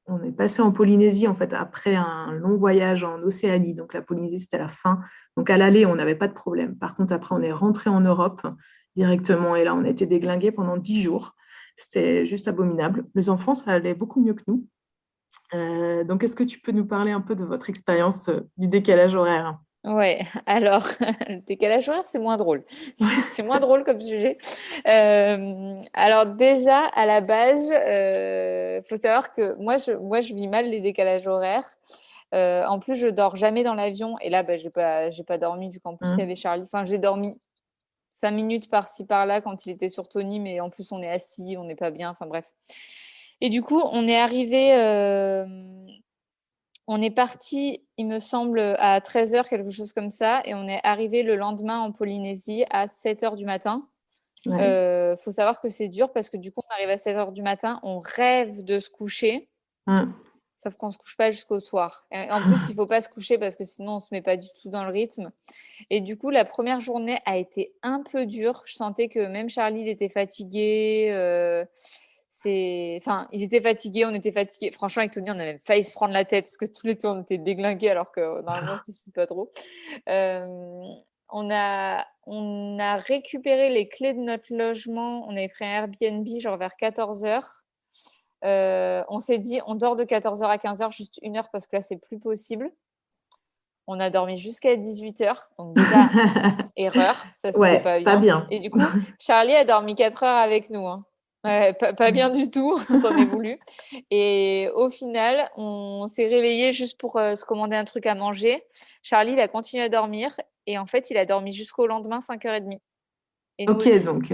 on est passé en Polynésie en fait après un long voyage en Océanie. Donc la Polynésie, c'était la fin. Donc à l'aller, on n'avait pas de problème. Par contre, après, on est rentré en Europe directement et là, on a été déglingués pendant 10 jours. C'était juste abominable. Les enfants, ça allait beaucoup mieux que nous. Donc, est-ce que tu peux nous parler un peu de votre expérience du décalage horaire? Ouais, alors, le décalage horaire, c'est moins drôle. C'est moins drôle comme sujet. Alors déjà, à la base, faut savoir que moi, je vis mal les décalages horaires. En plus, je dors jamais dans l'avion. Et là, bah, j'ai pas dormi vu qu'en plus, il y avait Hum, Charlie. Enfin, j'ai dormi 5 minutes par-ci, par-là quand il était sur Tony, mais en plus, on est assis, on n'est pas bien. Enfin, bref. Et du coup, on est parti, il me semble, à 13 heures, quelque chose comme ça, et on est arrivé le lendemain en Polynésie à 7 heures du matin. ouais. Faut savoir que c'est dur parce que du coup, on arrive à 7 heures du matin, on rêve de se coucher, Hum. sauf qu'on ne se couche pas jusqu'au soir. Et en plus, il ne faut pas se coucher parce que sinon, on ne se met pas du tout dans le rythme. Et du coup, la première journée a été un peu dure. Je sentais que même Charlie, il était fatigué. Enfin, il était fatigué, on était fatigué. Franchement, avec Tony, on a même failli se prendre la tête parce que tous les deux, on était déglingués alors que normalement, on se dispute pas trop. Euh, on a récupéré les clés de notre logement. On avait pris un Airbnb genre vers 14 heures. On s'est dit, on dort de 14 heures à 15 heures, juste 1 heure parce que là, c'est plus possible. On a dormi jusqu'à 18 heures. Donc déjà, erreur, ça, c'était Ouais, pas pas bien. bien. Et du coup, Charlie a dormi 4 heures avec nous, hein. Ouais, pas bien du tout, on s'en est voulu. Et au final, on s'est réveillé juste pour se commander un truc à manger. Charlie, il a continué à dormir et en fait, il a dormi jusqu'au lendemain, 5h30. Et nous Ok, aussi. ok,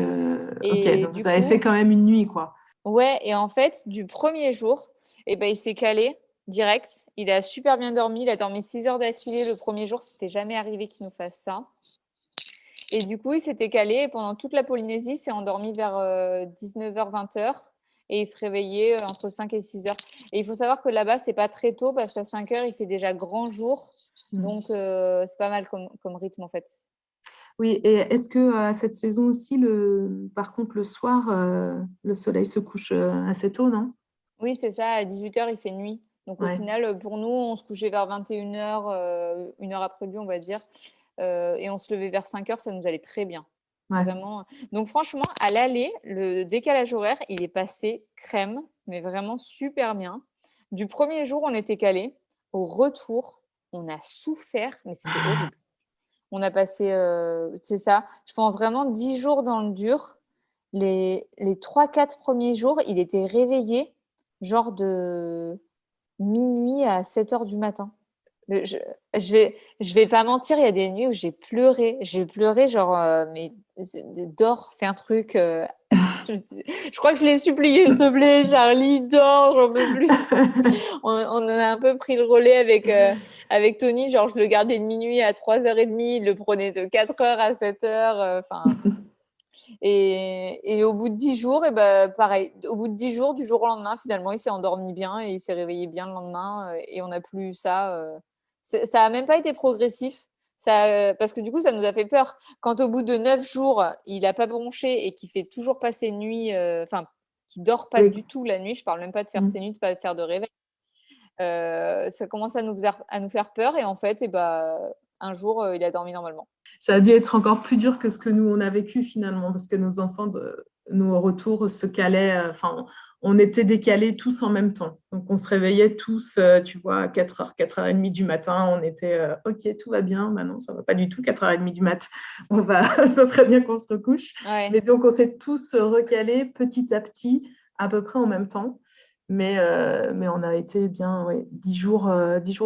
Et donc du vous avez fait coup, quand même une nuit, quoi. ouais, et en fait, du premier jour, eh ben, il s'est calé direct. Il a super bien dormi. Il a dormi 6 heures d'affilée le premier jour. C'était jamais arrivé qu'il nous fasse ça. Et du coup, il s'était calé et pendant toute la Polynésie, il s'est endormi vers 19h, 20h et il se réveillait entre 5 et 6 heures. Et il faut savoir que là-bas, c'est pas très tôt parce qu'à 5 heures, il fait déjà grand jour. Donc, c'est pas mal comme rythme en fait. Oui, et est-ce que à cette saison aussi, par contre, le soir, le soleil se couche assez tôt, non? Oui, c'est ça. À 18h, il fait nuit. Donc, au Ouais, final, pour nous, on se couchait vers 21h, 1 heure après lui, on va dire. Et on se levait vers 5 heures, ça nous allait très bien. ouais. Vraiment. Donc, franchement, à l'aller, le décalage horaire, il est passé crème, mais vraiment super bien. Du premier jour, on était calé. Au retour, on a souffert, mais c'était horrible. On a passé, c'est ça, je pense vraiment 10 jours dans le dur. Les 3-4 premiers jours, il était réveillé, genre de minuit à 7 heures du matin. Le- Je, je vais pas mentir, il y a des nuits où j'ai pleuré. J'ai pleuré, genre, mais dors, fais un truc. Je crois que je l'ai supplié, s'il te plaît, Charlie, dors, j'en peux plus. On en a un peu pris le relais avec Tony. Genre, je le gardais de minuit à 3h30, il le prenait de 4 heures à 7 heures. Enfin, et au bout de 10 jours, et ben, pareil, au bout de 10 jours, du jour au lendemain, finalement, il s'est endormi bien et il s'est réveillé bien le lendemain. Et on n'a plus eu ça. Ça a même pas été progressif. Ça, parce que du coup, ça nous a fait peur. Quand au bout de 9 jours, il n'a pas bronché et qu'il fait toujours pas ses nuits, enfin, qu'il dort pas Oui. du tout la nuit, je parle même pas de faire ses Mm. nuits, de pas faire de réveil. Ça commence à nous faire peur et en fait, et ben, un jour, il a dormi normalement. Ça a dû être encore plus dur que ce que nous, on a vécu finalement, parce que nos enfants, nous, au retour, se calaient, enfin, on était décalés tous en même temps. Donc, on se réveillait tous, tu vois, à 4h, 4h30 du matin. On était, OK, tout va bien. Maintenant, ça va pas du tout, 4h30 du mat. Ça serait bien qu'on se recouche. Ouais. Mais donc, on s'est tous recalés petit à petit, à peu près en même temps. Mais on a été bien, ouais, 10 jours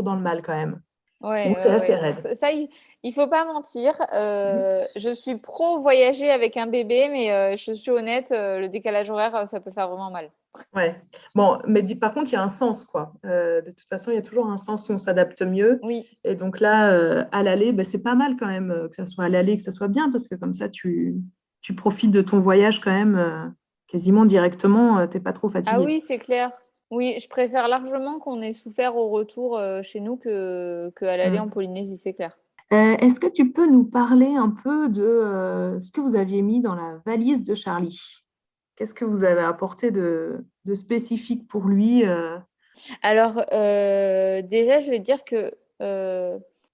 dans le mal quand même. Ouais, Donc, c'est ouais, assez ouais. Non, raide. ça, il faut pas mentir. Je suis pro voyager avec un bébé, mais je suis honnête, le décalage horaire, ça peut faire vraiment mal. Ouais. Bon, mais par contre, il y a un sens, quoi. De toute façon, il y a toujours un sens où on s'adapte mieux. Oui. Et donc là, à l'aller, ben, c'est pas mal quand même que ça soit à l'aller, que ça soit bien, parce que comme ça, tu profites de ton voyage quand même quasiment directement. T'es pas trop Ah fatigué. oui, c'est clair. Oui, je préfère largement qu'on ait souffert au retour chez nous que à l'aller en Mm. Polynésie, c'est clair. Est-ce que tu peux nous parler un peu de ce que vous aviez mis dans la valise de Charlie? Qu'est-ce que vous avez apporté de spécifique pour lui Alors, déjà, je vais te dire que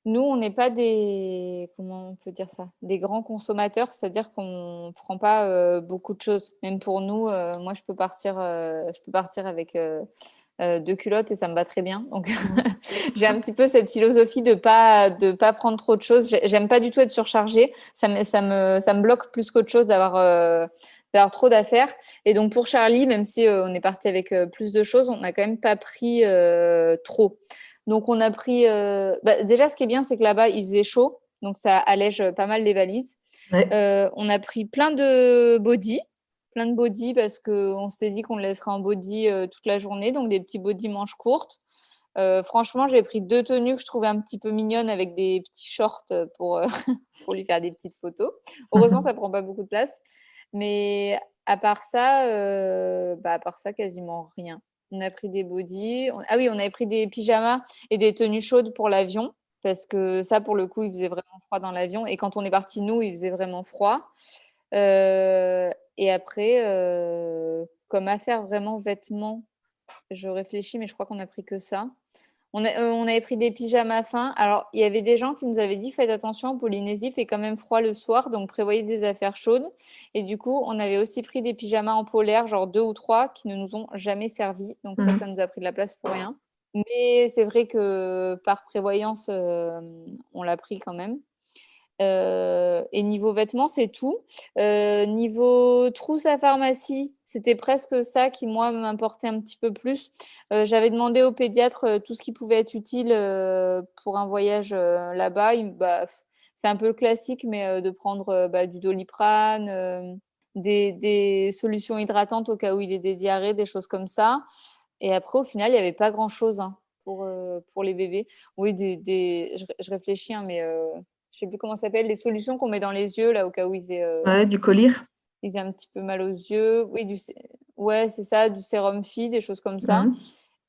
nous, on n'est pas des, comment on peut dire ça, des grands consommateurs, c'est-à-dire qu'on ne prend pas beaucoup de choses. Même pour nous, moi, je peux partir avec 2 culottes et ça me va très bien. Donc, Mm. j'ai un petit peu cette philosophie de pas prendre trop de choses. J'aime pas du tout être surchargée. Ça me bloque plus qu'autre chose d'avoir trop d'affaires. Et donc pour Charlie, même si on est parti avec plus de choses, on n'a quand même pas pris trop. Donc on a pris. Déjà, ce qui est bien, c'est que là-bas, il faisait chaud. Donc ça allège pas mal les valises. Ouais. On a pris plein de body. Plein de body parce qu'on s'était dit qu'on le laisserait en body toute la journée. Donc des petits body manches courtes. Franchement, j'ai pris 2 tenues que je trouvais un petit peu mignonnes avec des petits shorts pour lui faire des petites photos. Heureusement, ça prend pas beaucoup de place. Mais à part ça, quasiment rien. On a pris des bodys. Ah oui, on avait pris des pyjamas et des tenues chaudes pour l'avion. Parce que ça, pour le coup, il faisait vraiment froid dans l'avion. Et quand on est parti, nous, il faisait vraiment froid. Et après, comme affaire vraiment vêtements, je réfléchis, mais je crois qu'on a pris que ça. On avait pris des pyjamas fins. Alors, il y avait des gens qui nous avaient dit, faites attention, en Polynésie, il fait quand même froid le soir, donc prévoyez des affaires chaudes. Et du coup, on avait aussi pris des pyjamas en polaire, genre 2 ou 3, qui ne nous ont jamais servi. Donc ça Mhm. nous a pris de la place pour rien. Mais c'est vrai que par prévoyance, on l'a pris quand même. Et niveau vêtements, c'est tout. Niveau trousse à pharmacie, c'était presque ça qui, moi, m'importait un petit peu plus. J'avais demandé au pédiatre tout ce qui pouvait être utile pour un voyage là-bas. C'est un peu classique, mais de prendre du Doliprane, des solutions hydratantes au cas où il ait des diarrhées, des choses comme ça. Et après, au final, il n'y avait pas grand-chose hein, pour les bébés. Oui, je réfléchis, hein, mais je sais plus comment ça s'appelle, les solutions qu'on met dans les yeux, là, au cas où Ouais, du collyre. ils aient un petit peu mal aux yeux. Oui, ouais, c'est ça, du sérum Phi, des choses comme ça. Mhm.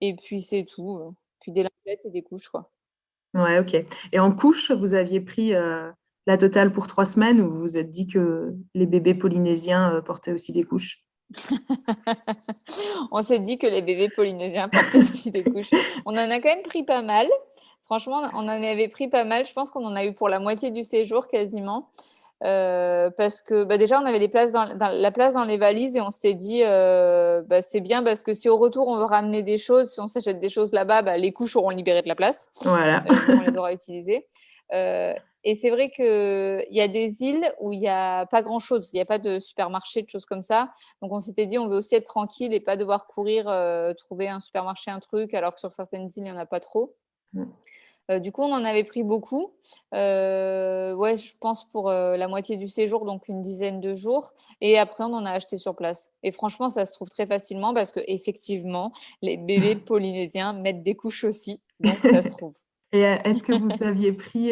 Et puis, c'est tout. Puis des lingettes et des couches, quoi. Ouais, ok. Et en couche, vous aviez pris la totale pour 3 semaines ou vous vous êtes dit que les bébés polynésiens portaient aussi des couches? On s'est dit que les bébés polynésiens portaient aussi des couches. On en a quand même pris pas mal. Franchement, on en avait pris pas mal. Je pense qu'on en a eu pour la moitié du séjour quasiment. Parce que déjà, on avait la place dans les valises et on s'était dit, c'est bien parce que si au retour, on veut ramener des choses, si on s'achète des choses là-bas, les couches auront libéré de la place, Voilà. vu qu'on les aura utilisées. Et c'est vrai qu'il y a des îles où il n'y a pas grand-chose, il n'y a pas de supermarché, de choses comme ça. Donc, on s'était dit, on veut aussi être tranquille et pas devoir courir, trouver un supermarché, un truc, alors que sur certaines îles, il n'y en a pas trop. Du coup, on en avait pris beaucoup. Ouais, je pense pour la moitié du séjour, donc une dizaine de jours. Et après, on en a acheté sur place. Et franchement, ça se trouve très facilement parce que effectivement, les bébés polynésiens mettent des couches aussi, donc ça se trouve. Et est-ce que vous aviez pris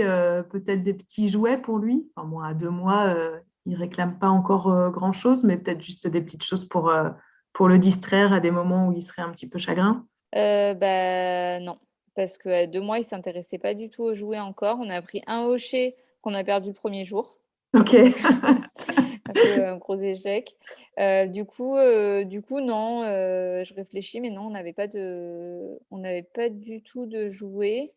peut-être des petits jouets pour lui? Enfin, moi, à 2 mois, il réclame pas encore grand-chose, mais peut-être juste des petites choses pour le distraire à des moments où il serait un petit peu chagrin. Non, parce qu'à 2 mois, il s'intéressait pas du tout aux jouets encore. On a pris un hochet qu'on a perdu le premier jour. Ok. Donc, un peu un gros échec. Du coup, non, je réfléchis, mais non, on n'avait pas du tout de jouets.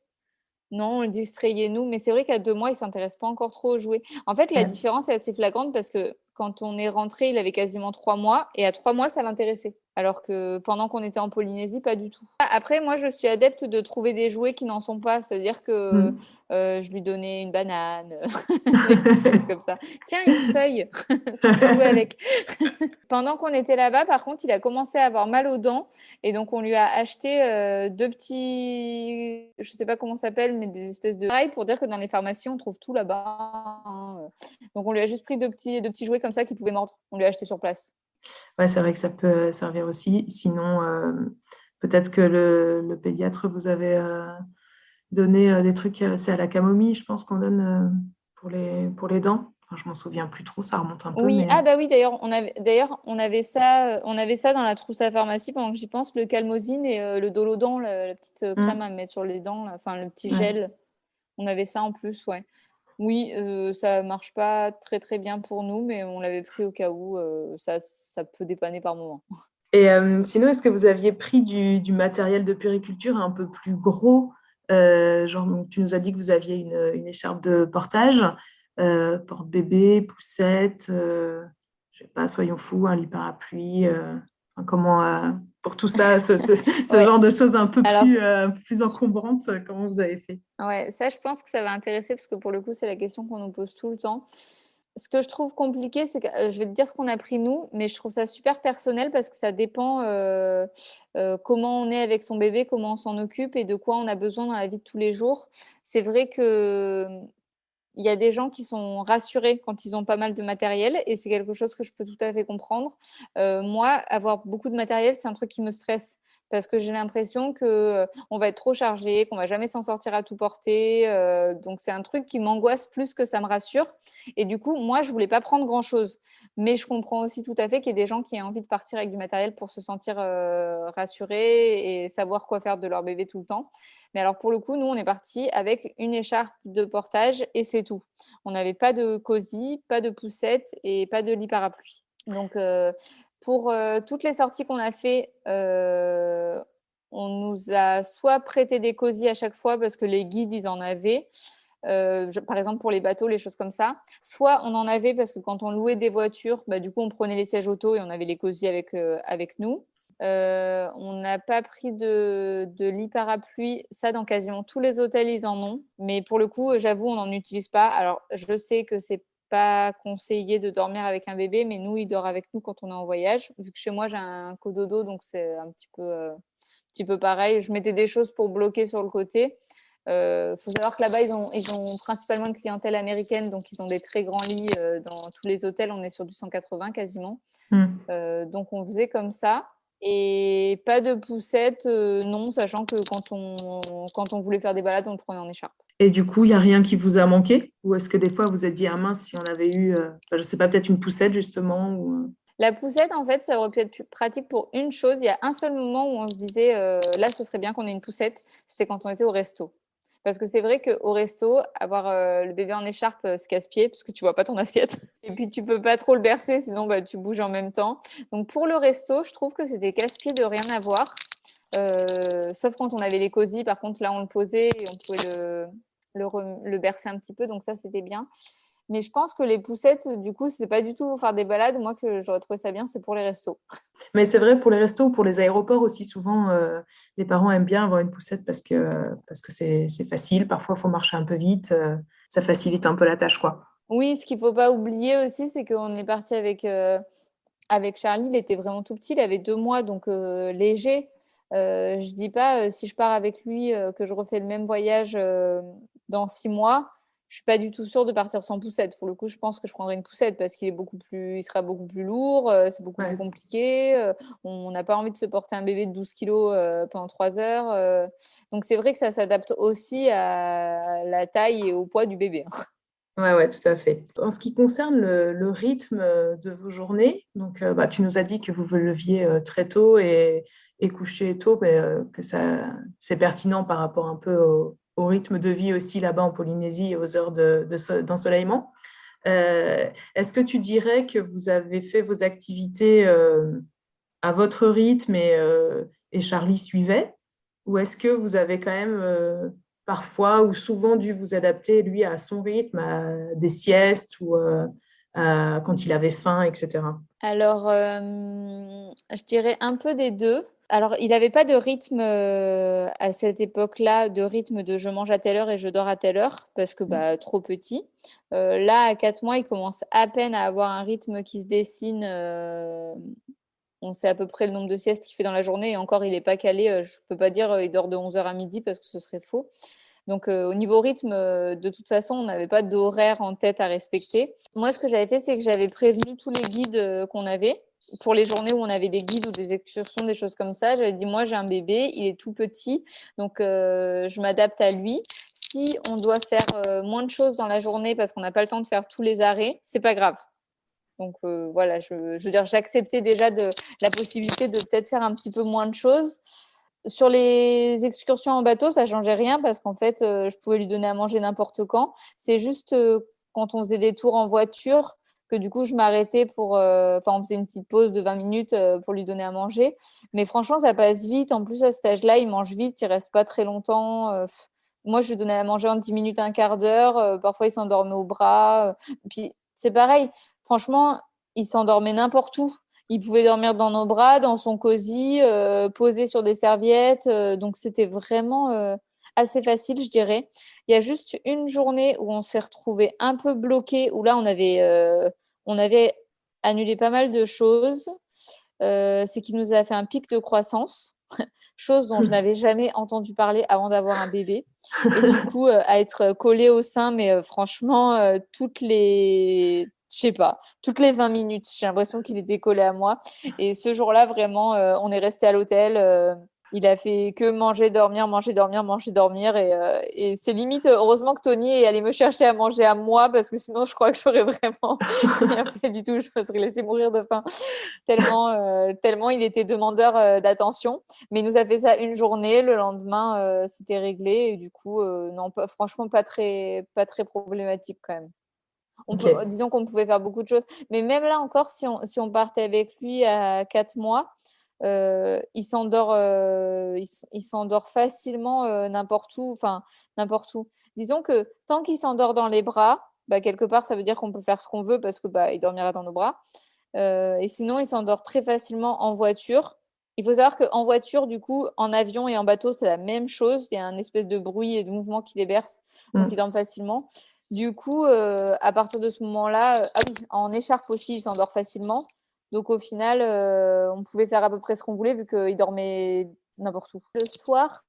Non, on le distrayait nous, mais c'est vrai qu'à 2 mois, il s'intéresse pas encore trop aux jouets. En fait, la Ouais. différence est assez flagrante parce que quand on est rentré, il avait quasiment 3 mois et à 3 mois, ça l'intéressait. Alors que pendant qu'on était en Polynésie, pas du tout. Après, moi, je suis adepte de trouver des jouets qui n'en sont pas. C'est-à-dire que Mm. je lui donnais une banane, des petites choses comme ça. Tiens, une feuille, tu peux jouer avec. Pendant qu'on était là-bas, par contre, il a commencé à avoir mal aux dents. Et donc, on lui a acheté deux petits, je sais pas comment ça s'appelle, mais des espèces de pareil pour dire que dans les pharmacies, on trouve tout là-bas, hein. Donc, on lui a juste pris deux petits jouets comme ça qu'il pouvait mordre. On lui a acheté sur place. Ouais, c'est vrai que ça peut servir aussi. Sinon, peut-être que le pédiatre vous avait donné des trucs, c'est à la camomille, je pense qu'on donne pour les dents. Enfin, je m'en souviens plus trop, ça remonte un peu, Oui, mais ah bah oui, d'ailleurs, on avait ça dans la trousse à pharmacie pendant que j'y pense, le Calmosine et le Dolodon, la petite crème à mettre sur les dents, là, enfin le petit ouais. gel. On avait ça en plus, ouais. Oui, ça marche pas très très bien pour nous, mais on l'avait pris au cas où, ça peut dépanner par moment. Et sinon, est-ce que vous aviez pris du matériel de puriculture un peu plus gros? Genre, donc, tu nous as dit que vous aviez une écharpe de portage, porte-bébé, poussette, je sais pas, soyons fous, un lit parapluie. Enfin, comment, pour tout ça, ce Ouais, genre de choses alors un peu plus encombrantes, comment vous avez fait? ouais, ça je pense que ça va intéresser parce que pour le coup, c'est la question qu'on nous pose tout le temps. Ce que je trouve compliqué, c'est que, je vais te dire ce qu'on a pris nous, mais je trouve ça super personnel parce que ça dépend, comment on est avec son bébé, comment on s'en occupe et de quoi on a besoin dans la vie de tous les jours. C'est vrai que, il y a des gens qui sont rassurés quand ils ont pas mal de matériel et c'est quelque chose que je peux tout à fait comprendre. Moi, avoir beaucoup de matériel, c'est un truc qui me stresse parce que j'ai l'impression que, on va être trop chargé, qu'on va jamais s'en sortir à tout porter, donc c'est un truc qui m'angoisse plus que ça me rassure et du coup, moi, je voulais pas prendre grand-chose. Mais je comprends aussi tout à fait qu'il y ait des gens qui aient envie de partir avec du matériel pour se sentir, rassurés et savoir quoi faire de leur bébé tout le temps. Mais alors pour le coup, nous, on est parti avec une écharpe de portage et c'est tout. On n'avait pas de cosy, pas de poussette et pas de lit parapluie. Donc Pour toutes les sorties qu'on a fait, on nous a soit prêté des cosy à chaque fois parce que les guides, ils en avaient, par exemple pour les bateaux, les choses comme ça. Soit on en avait parce que quand on louait des voitures, bah, du coup, on prenait les sièges auto et on avait les cosy avec nous. On n'a pas pris de lit parapluie. Ça, dans quasiment tous les hôtels, ils en ont. Mais pour le coup, j'avoue, on n'en utilise pas. Alors, je sais que c'est pas conseillé de dormir avec un bébé, mais nous, il dort avec nous quand on est en voyage. Vu que chez moi, j'ai un cododo, donc c'est un petit peu pareil. Je mettais des choses pour bloquer sur le côté. Faut savoir que là-bas, ils ont principalement une clientèle américaine, donc ils ont des très grands lits dans tous les hôtels. On est sur du 180 quasiment. Donc on faisait comme ça. Et pas de poussette, non, sachant que quand on voulait faire des balades, on le prenait en écharpe. Et du coup, il n'y a rien qui vous a manqué? Ou est-ce que des fois, vous vous êtes dit, ah mince, si on avait eu, je ne sais pas, peut-être une poussette justement ou... La poussette, en fait, ça aurait pu être plus pratique pour une chose. Il y a un seul moment où on se disait, là, ce serait bien qu'on ait une poussette. C'était quand on était au resto. Parce que c'est vrai qu'au resto, avoir le bébé en écharpe, c'est casse-pied parce que tu vois pas ton assiette. Et puis, tu peux pas trop le bercer, sinon bah, tu bouges en même temps. Donc, pour le resto, je trouve que c'était casse-pied de rien avoir. Sauf quand on avait les cosy. Par contre, là, on le posait et on pouvait le bercer un petit peu. Donc, ça, c'était bien. Mais je pense que les poussettes, du coup, c'est pas du tout pour faire des balades. Moi, que j'aurais trouvé ça bien, c'est pour les restos. Mais c'est vrai pour les restos ou pour les aéroports aussi, souvent, les parents aiment bien avoir une poussette parce que c'est facile. Parfois, il faut marcher un peu vite. Ça facilite un peu la tâche, quoi. Oui, ce qu'il faut pas oublier aussi, c'est qu'on est parti avec Charlie. Il était vraiment tout petit, il avait 2 mois, donc léger. Je dis pas, si je pars avec lui, que je refais le même voyage dans 6 mois, je suis pas du tout sûre de partir sans poussette. Pour le coup, je pense que je prendrai une poussette parce il sera beaucoup plus lourd, c'est beaucoup plus Ouais. compliqué. On n'a pas envie de se porter un bébé de 12 kilos pendant 3 heures. Donc c'est vrai que ça s'adapte aussi à la taille et au poids du bébé, hein. Ouais, ouais, tout à fait. En ce qui concerne le rythme de vos journées, donc bah, tu nous as dit que vous vous leviez très tôt et couchiez tôt, mais que ça c'est pertinent par rapport un peu au rythme de vie aussi là-bas en Polynésie et aux heures d'ensoleillement. Est-ce que tu dirais que vous avez fait vos activités à votre rythme et Charlie suivait? Ou est-ce que vous avez quand même parfois ou souvent dû vous adapter, lui, à son rythme, à des siestes ou quand il avait faim, etc. Alors, je dirais un peu des deux. Alors, il n'avait pas de rythme à cette époque-là, de rythme de je mange à telle heure et je dors à telle heure, parce que bah, trop petit. Là, à 4 mois, il commence à peine à avoir un rythme qui se dessine. On sait à peu près le nombre de siestes qu'il fait dans la journée, et encore, il n'est pas calé. Je ne peux pas dire il dort de 11 heures à midi, parce que ce serait faux. Donc, au niveau rythme, de toute façon, on n'avait pas d'horaire en tête à respecter. Moi, ce que j'avais fait, c'est que j'avais prévenu tous les guides qu'on avait pour les journées où on avait des guides ou des excursions, des choses comme ça. J'avais dit, moi, j'ai un bébé, il est tout petit, donc je m'adapte à lui. Si on doit faire moins de choses dans la journée parce qu'on n'a pas le temps de faire tous les arrêts, c'est pas grave. Donc voilà, je veux dire, j'acceptais déjà la possibilité de peut-être faire un petit peu moins de choses. Sur les excursions en bateau, ça changeait rien parce qu'en fait, je pouvais lui donner à manger n'importe quand. C'est juste quand on faisait des tours en voiture que du coup, je m'arrêtais enfin, on faisait une petite pause de 20 minutes pour lui donner à manger. Mais franchement, ça passe vite. En plus, à cet âge-là, il mange vite, il reste pas très longtemps. Moi, je lui donnais à manger en 10 minutes, un quart d'heure. Parfois, il s'endormait au bras. Puis, c'est pareil. Franchement, il s'endormait n'importe où. Il pouvait dormir dans nos bras, dans son cosy, posé sur des serviettes. Donc, c'était vraiment assez facile, je dirais. Il y a juste une journée où on s'est retrouvé un peu bloqué, où là, on avait annulé pas mal de choses. C'est qu'il nous a fait un pic de croissance, chose dont je n'avais jamais entendu parler avant d'avoir un bébé. Et du coup, à être collé au sein, mais franchement, je sais pas, toutes les 20 minutes, j'ai l'impression qu'il était collé à moi. Et ce jour-là, vraiment, on est resté à l'hôtel. Il a fait que manger, dormir, manger, dormir, manger, dormir. Et c'est limite, heureusement que Tony est allé me chercher à manger à moi, parce que sinon, je crois que j'aurais vraiment rien fait du tout. Je me serais laissé mourir de faim, tellement il était demandeur d'attention. Mais il nous a fait ça une journée. Le lendemain, c'était réglé. Et du coup, non, franchement, pas très problématique quand même. Ok. Disons qu'on pouvait faire beaucoup de choses. Mais même là encore, si on partait avec lui à 4 mois, il s'endort facilement n'importe où. Enfin, n'importe où. Disons que tant qu'il s'endort dans les bras, bah, quelque part, ça veut dire qu'on peut faire ce qu'on veut parce que bah, il dormira dans nos bras. Et sinon, il s'endort très facilement en voiture. Il faut savoir qu'en voiture, du coup, en avion et en bateau, c'est la même chose. Il y a un espèce de bruit et de mouvement qui les berce, donc ils Mm. dorment facilement. Du coup, à partir de ce moment-là, ah oui, en écharpe aussi, il s'endort facilement. Donc au final, on pouvait faire à peu près ce qu'on voulait vu qu'il dormait n'importe où. Le soir,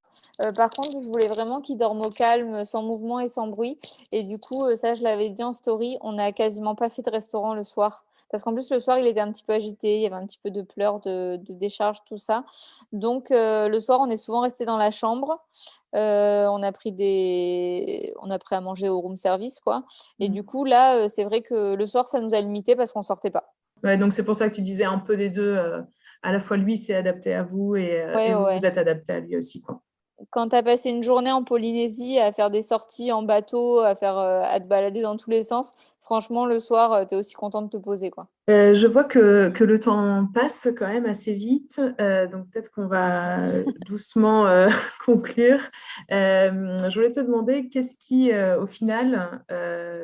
par contre, je voulais vraiment qu'il dorme au calme, sans mouvement et sans bruit. Et du coup, ça, je l'avais dit en story, on n'a quasiment pas fait de restaurant le soir. Parce qu'en plus, le soir, il était un petit peu agité, il y avait un petit peu de pleurs, de décharge, tout ça. Donc, le soir, on est souvent resté dans la chambre. On a pris à manger au room service, quoi. Et du coup, là, c'est vrai que le soir, ça nous a limité parce qu'on sortait pas. Ouais, donc c'est pour ça que tu disais un peu des deux. À la fois lui, c'est adapté à vous et Ouais, vous, vous ouais. êtes adapté à lui aussi, quoi. Quand tu as passé une journée en Polynésie à faire des sorties en bateau, à te balader dans tous les sens, franchement, le soir, tu es aussi content de te poser, quoi. Je vois que le temps passe quand même assez vite, donc peut-être qu'on va doucement conclure. Je voulais te demander qu'est-ce qui, au final,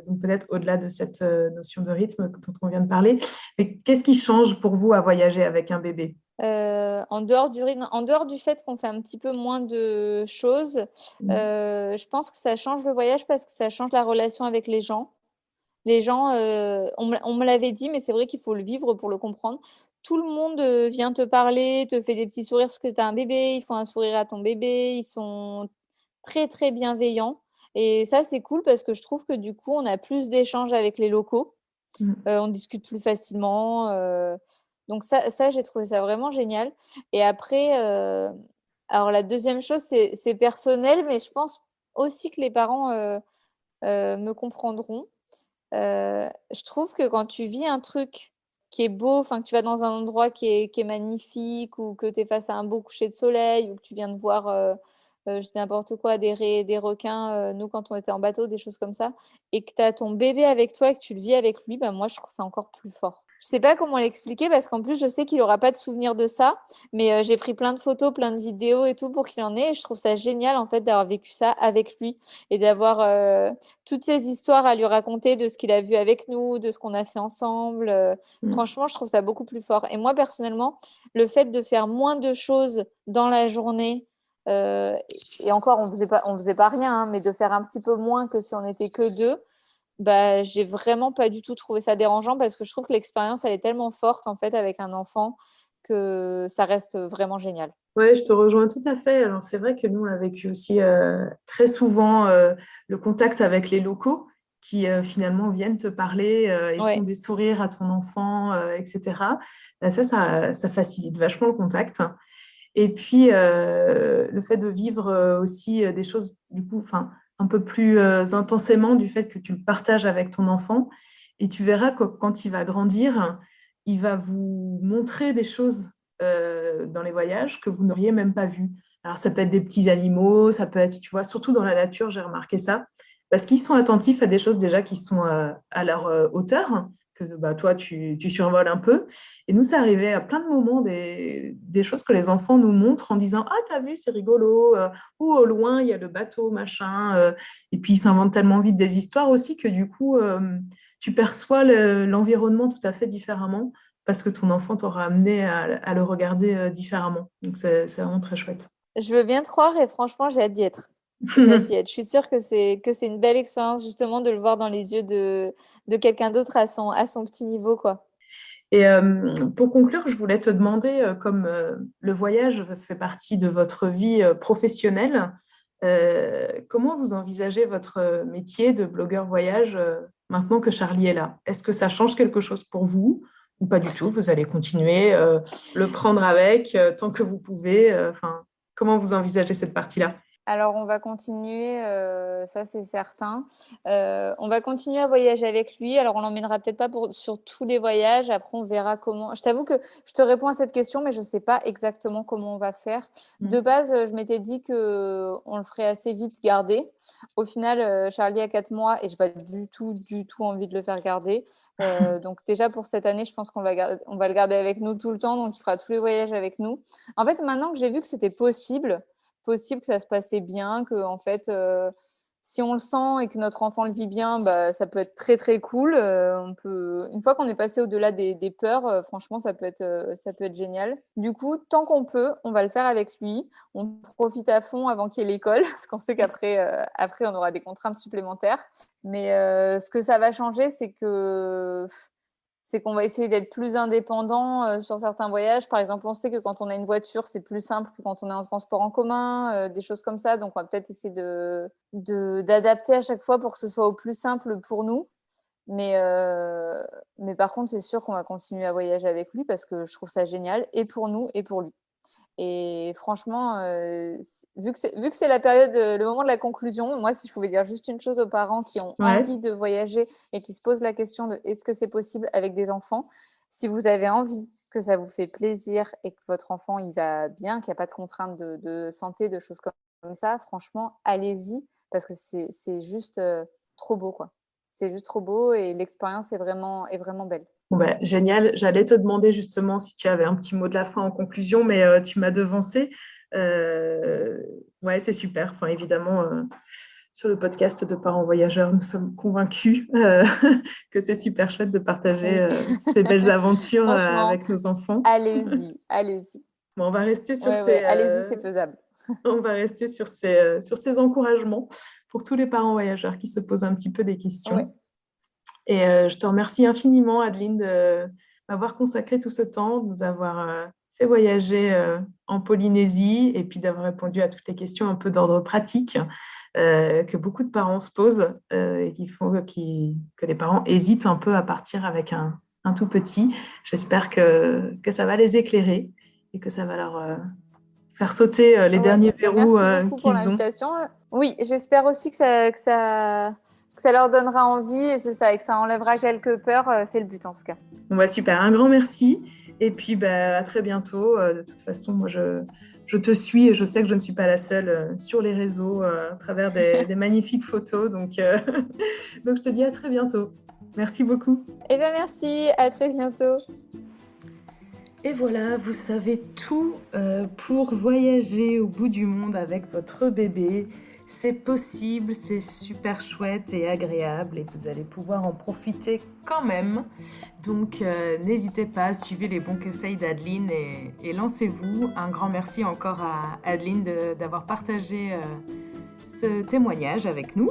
donc peut-être au-delà de cette notion de rythme dont on vient de parler, mais qu'est-ce qui change pour vous à voyager avec un bébé? En dehors du rythme, en dehors du fait qu'on fait un petit peu moins de choses, Mm. je pense que ça change le voyage parce que ça change la relation avec les gens. Les gens, on me l'avait dit, mais c'est vrai qu'il faut le vivre pour le comprendre. Tout le monde vient te parler, te fait des petits sourires parce que tu as un bébé, ils font un sourire à ton bébé, ils sont très, très bienveillants. Et ça, c'est cool parce que je trouve que du coup, on a plus d'échanges avec les locaux. Mm. On discute plus facilement. Donc ça, j'ai trouvé ça vraiment génial. Et après, alors la deuxième chose, c'est personnel, mais je pense aussi que les parents me comprendront. Je trouve que quand tu vis un truc qui est beau, enfin que tu vas dans un endroit qui est magnifique ou que tu es face à un beau coucher de soleil ou que tu viens de voir, je dis n'importe quoi, des requins, nous quand on était en bateau, des choses comme ça, et que tu as ton bébé avec toi et que tu le vis avec lui, bah, moi je trouve ça encore plus fort. Je sais pas comment l'expliquer parce qu'en plus je sais qu'il aura pas de souvenir de ça, mais j'ai pris plein de photos, plein de vidéos et tout pour qu'il en ait et je trouve ça génial en fait d'avoir vécu ça avec lui et d'avoir, toutes ces histoires à lui raconter de ce qu'il a vu avec nous, de ce qu'on a fait ensemble. Mm. Franchement, je trouve ça beaucoup plus fort. Et moi, personnellement, le fait de faire moins de choses dans la journée, euh, et encore, on faisait pas rien, hein, mais de faire un petit peu moins que si on n'était que deux, bah, j'ai vraiment pas du tout trouvé ça dérangeant parce que je trouve que l'expérience, elle est tellement forte en fait avec un enfant que ça reste vraiment génial. Ouais, je te rejoins tout à fait. Alors, c'est vrai que nous, on a vécu aussi très souvent le contact avec les locaux qui finalement viennent te parler et font Ouais, des sourires à ton enfant, etc. Ça facilite vachement le contact. Et puis, le fait de vivre aussi des choses, du coup, enfin, un peu plus intensément du fait que tu le partages avec ton enfant. Et tu verras que quand il va grandir, il va vous montrer des choses dans les voyages que vous n'auriez même pas vues. Alors, ça peut être des petits animaux, ça peut être, tu vois, surtout dans la nature, j'ai remarqué ça, parce qu'ils sont attentifs à des choses déjà qui sont à leur hauteur, que bah, toi, tu survoles un peu. Et nous, ça arrivait à plein de moments, des choses que les enfants nous montrent en disant: «Ah, t'as vu, c'est rigolo, ou au loin, il y a le bateau, machin. Et puis, ils s'inventent tellement vite des histoires aussi que du coup, tu perçois l'environnement tout à fait différemment parce que ton enfant t'aura amené à le regarder différemment. Donc, c'est vraiment très chouette. je veux bien te croire et franchement, j'ai hâte d'y être. J'ai hâte d'y être. Je suis sûre que c'est une belle expérience justement de le voir dans les yeux de quelqu'un d'autre à son petit niveau, quoi. Et pour conclure, je voulais te demander, comme le voyage fait partie de votre vie professionnelle, comment vous envisagez votre métier de blogueur voyage maintenant que Charlie est là? Est-ce que ça change quelque chose pour vous ou pas du tout? Vous allez continuer le prendre avec tant que vous pouvez. Enfin, comment vous envisagez cette partie-là? Alors, on va continuer, ça c'est certain. On va continuer à voyager avec lui. Alors, on l'emmènera peut-être pas sur tous les voyages. Après, on verra comment. Je t'avoue que je te réponds à cette question, mais je sais pas exactement comment on va faire. De base, je m'étais dit que on le ferait assez vite garder. Au final, Charlie a 4 mois et j'ai pas du tout envie de le faire garder. Donc déjà pour cette année, je pense qu'on va le garder avec nous tout le temps. Donc, il fera tous les voyages avec nous. En fait, maintenant que j'ai vu que c'était possible que ça se passait bien, que en fait, si on le sent et que notre enfant le vit bien, bah, ça peut être très très cool. Une fois qu'on est passé au-delà des peurs, franchement, ça peut être génial. Du coup, tant qu'on peut, on va le faire avec lui. On profite à fond avant qu'il y ait l'école, parce qu'on sait qu'après, on aura des contraintes supplémentaires. Mais ce que ça va changer, c'est qu'on va essayer d'être plus indépendant sur certains voyages. Par exemple, on sait que quand on a une voiture, c'est plus simple que quand on est en transport en commun, des choses comme ça. Donc, on va peut-être essayer d'adapter à chaque fois pour que ce soit au plus simple pour nous. Mais par contre, c'est sûr qu'on va continuer à voyager avec lui parce que je trouve ça génial, et pour nous et pour lui. Et franchement, vu que c'est la période, le moment de la conclusion, moi, si je pouvais dire juste une chose aux parents qui ont envie de voyager et qui se posent la question de est-ce que c'est possible avec des enfants, si vous avez envie, que ça vous fait plaisir et que votre enfant il va bien, qu'il n'y a pas de contraintes de santé, de choses comme ça, franchement, allez-y parce que c'est juste trop beau, quoi. C'est juste trop beau et l'expérience est vraiment belle. Bon, bah, génial. J'allais te demander justement si tu avais un petit mot de la fin en conclusion, mais tu m'as devancé. Ouais, c'est super. Enfin, évidemment, sur le podcast de Parents Voyageurs, nous sommes convaincus que c'est super chouette de partager ces belles aventures avec nos enfants. Allez-y. Bon, on va rester sur allez-y, c'est faisable. On va rester sur ces encouragements pour tous les parents voyageurs qui se posent un petit peu des questions. Ouais. Et je te remercie infiniment, Adeline, de m'avoir consacré tout ce temps, de nous avoir fait voyager en Polynésie et puis d'avoir répondu à toutes les questions un peu d'ordre pratique que beaucoup de parents se posent et qui font que les parents hésitent un peu à partir avec un tout petit. J'espère que ça va les éclairer et que ça va leur faire sauter les derniers verrous merci beaucoup pour qu'ils ont. l'invitation. Oui, j'espère aussi que ça leur donnera envie et c'est ça, et que ça enlèvera quelques peurs. C'est le but en tout cas. Bon, bah, super, un grand merci. Et puis à très bientôt. De toute façon, moi, je te suis et je sais que je ne suis pas la seule sur les réseaux à travers des magnifiques photos. Donc, donc, je te dis à très bientôt. Merci beaucoup. Eh bien, merci. À très bientôt. Et voilà, vous savez tout pour voyager au bout du monde avec votre bébé. C'est possible, c'est super chouette et agréable et vous allez pouvoir en profiter quand même. Donc n'hésitez pas, suivez les bons conseils d'Adeline et lancez-vous. Un grand merci encore à Adeline d'avoir partagé ce témoignage avec nous.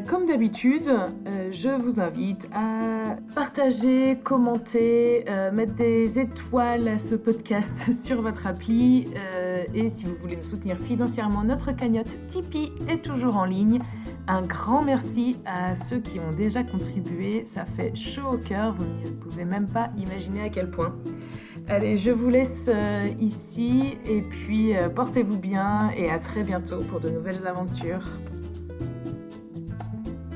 Comme d'habitude, je vous invite à partager, commenter, mettre des étoiles à ce podcast sur votre appli. Et si vous voulez nous soutenir financièrement, notre cagnotte Tipeee est toujours en ligne. Un grand merci à ceux qui ont déjà contribué. Ça fait chaud au cœur, vous ne pouvez même pas imaginer à quel point. Allez, je vous laisse ici et puis portez-vous bien et à très bientôt pour de nouvelles aventures.